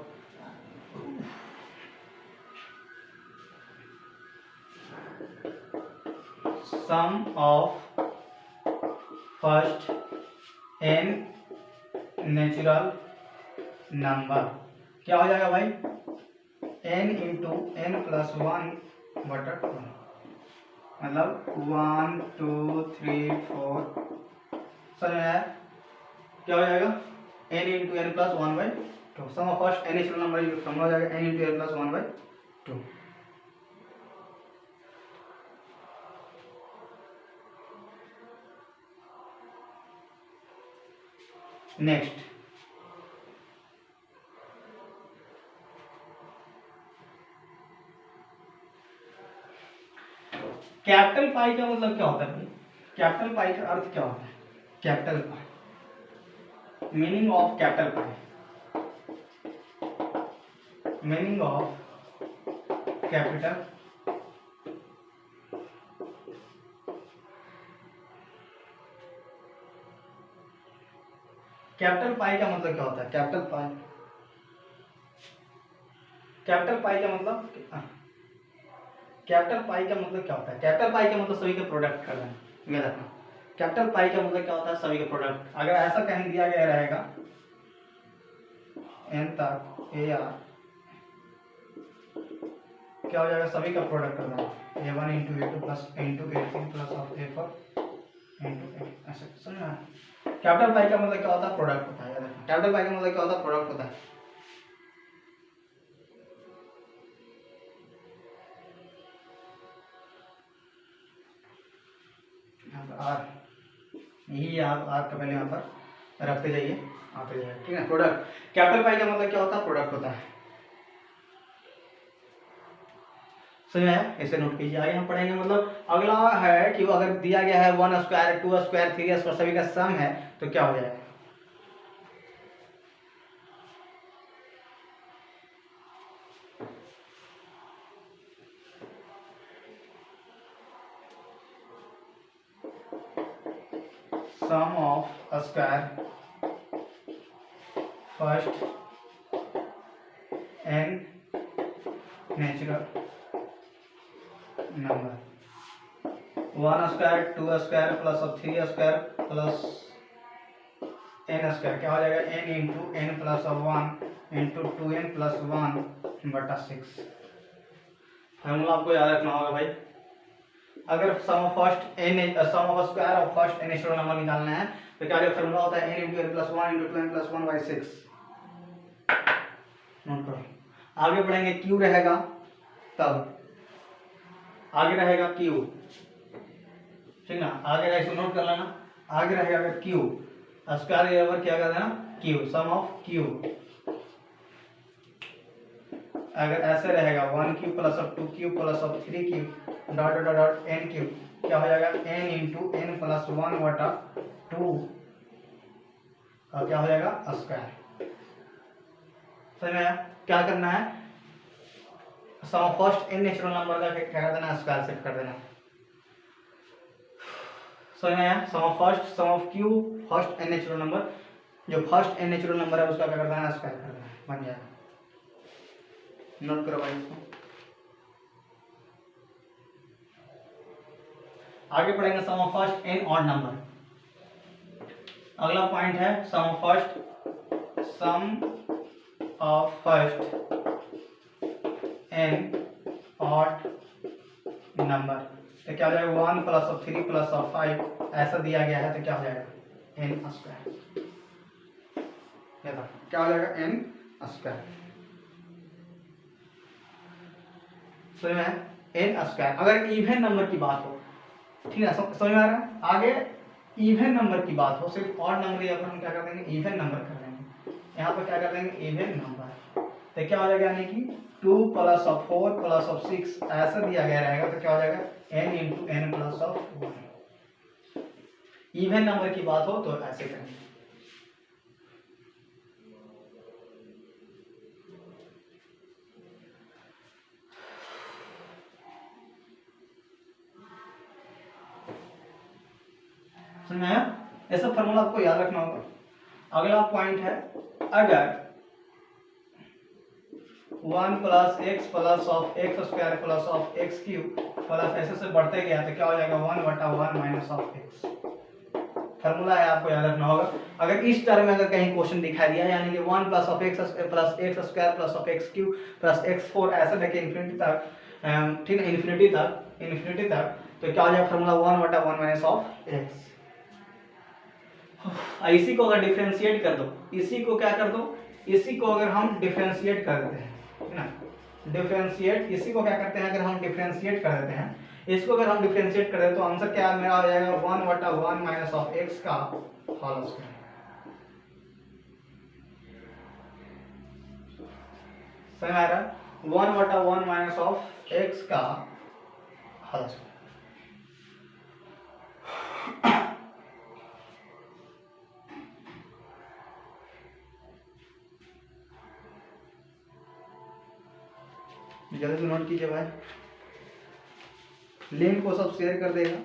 A: Sum of first n natural number क्या हो जाएगा भाई, n इंटू n प्लस 1 बटा 2, मतलब 1 2 3 4 समझ में आया क्या हो जाएगा, n into n plus 1 by 2, sum of first n natural number ये फॉर्मूला हो जाएगा n into n plus 1 by 2। Next capital pi का मतलब क्या होता है, कैपिटल पाई का अर्थ क्या होता है, capital pi, meaning of capital pi, meaning of capital capital pi का मतलब क्या होता है, कैपिटल पाई, कैपिटल पाई का मतलब कैपिटल पाई का मतलब क्या होता है, कैपिटल पाई का मतलब सभी के प्रोडक्ट कर रहे हैं ये रखना, कैपिटल पाई का मतलब क्या होता है, सभी के प्रोडक्ट। अगर ऐसा कहीं दिया गया रहेगा n तक ए आर क्या हो जाएगा, सभी का प्रोडक्ट करना है, a1 into A two plus into A three plus of A four into A, ऐसे समझना है। कैपिटल पाई का मतलब क्या होता है, प्रोडक्ट होता है, कैपिटल पाई का मतलब क्या होता है, प्रोडक्ट होता है। आर यही आप आर का पहले यहाँ पर रखते जाइए, आते जाइए, ठीक है। प्रोडक्ट, कैपिटल पाई का मतलब क्या होता है, प्रोडक्ट होता है, समझ में आया, ऐसे नोट कीजिए। आगे हम पढ़ेंगे, मतलब अगला है कि अगर दिया गया है 1 स्क्वायर 2 स्क्वायर 3 स्क्वायर सभी का सम है तो क्या हो जाएगा, sum of a square first n natural number 1 square 2 square plus 3 square plus n square क्या हो जाएगा, n into n plus 1 into 2n plus 1 बटा 6। फार्मूला आपको याद रखना होगा भाई, अगर sum of first n sum of square of first n natural number निकालना है तो क्या फार्मूला होता है, n into n plus 1 into 2n plus 1 by 6। Note करो, आगे बढ़ेंगे q रहेगा, तब आगे रहेगा q, ठीक ना, आगे रहेगा, नोट कर लेना, आगे रहेगा अगर q स्क्वायर बराबर क्या कर देना q, सम ऑफ q अगर ऐसे रहेगा 1 cube plus of 2 cube plus of 3 cube dot dot dot n cube क्या हो जाएगा, n इंटू n प्लस 1 बटा 2 और क्या हो जाएगा स्क्वायर। समझ में आया, क्या करना है, sum of first n natural number का क्या कर देना, स्क्वायर शिफ्ट कर देना। समझ में आया, sum of first sum of q first n natural number, जो फर्स्ट n नेचुरल नंबर है उसका क्या कर देना, स्क्वायर कर देना, बन जाएगा। नोट करो भाई इसको, आगे पढ़ेंगे sum of first n odd number. अगला पॉइंट है sum of first n odd number, तो क्या हो जाएगा 1 प्लस ऑफ 3 प्लस ऑफ 5 ऐसा दिया गया है तो क्या हो जाएगा n स्क्वायर, क्या हो जाएगा n स्क्वायर। समझ में n स्क्वायर, अगर इवन नंबर की बात हो, ठीक है, समझ में आ रहा है। आगे इवन नंबर की बात हो, सिर्फ ऑड नंबर या हम क्या कर देंगे, इवन नंबर कर देंगे, यहाँ पर क्या कर देंगे इवन नंबर, तो क्या हो जाएगा, यानी कि 2 प्लस ऑफ 4 प्लस ऑफ 6 ऐसा दिया गया रहेगा तो क्या हो जाएगा n into n plus of 1। Even number की बात हो तो ऐसे करेंगे। समझ में आया, ऐसा फॉर्मूला आपको याद रखना होगा। अगला पॉइंट है, अगर 1 plus x plus of x square plus of x cube plus ऐसे से बढ़ते गया तो क्या हो जाएगा 1/1 माइनस ऑफ एक्स। फार्मूला है, आपको याद रखना होगा। अगर इस टर्म में अगर कहीं क्वेश्चन दिखाई दिया यानी कि 1 plus of x plus x square plus of x cube plus x4 ऐसे लेके इन्फिनिटी तक, ठीक है, इन्फिनिटी तक, तो क्या हो जाएगा फार्मूला 1/1 माइनस ऑफ एक्स। इसी को अगर डिफरेंशिएट कर दो, इसी को क्या कर दो, इसी को अगर हम डिफरेंशिएट कर देते हैं, है ना, डिफरेंशिएट, इसी को क्या करते हैं अगर हम डिफरेंशिएट कर देते हैं, इसको अगर हम डिफरेंशिएट करें तो आंसर क्या मेरा आ जाएगा 1/1 माइनस ऑफ एक्स का होल स्क्वायर। समझ आ रहा है? 1/1 माइनस ऑफ एक्स का होल स्क्वायर। जल्दी से नोट कीजिए भाई, लिंक को सब शेयर कर देगा।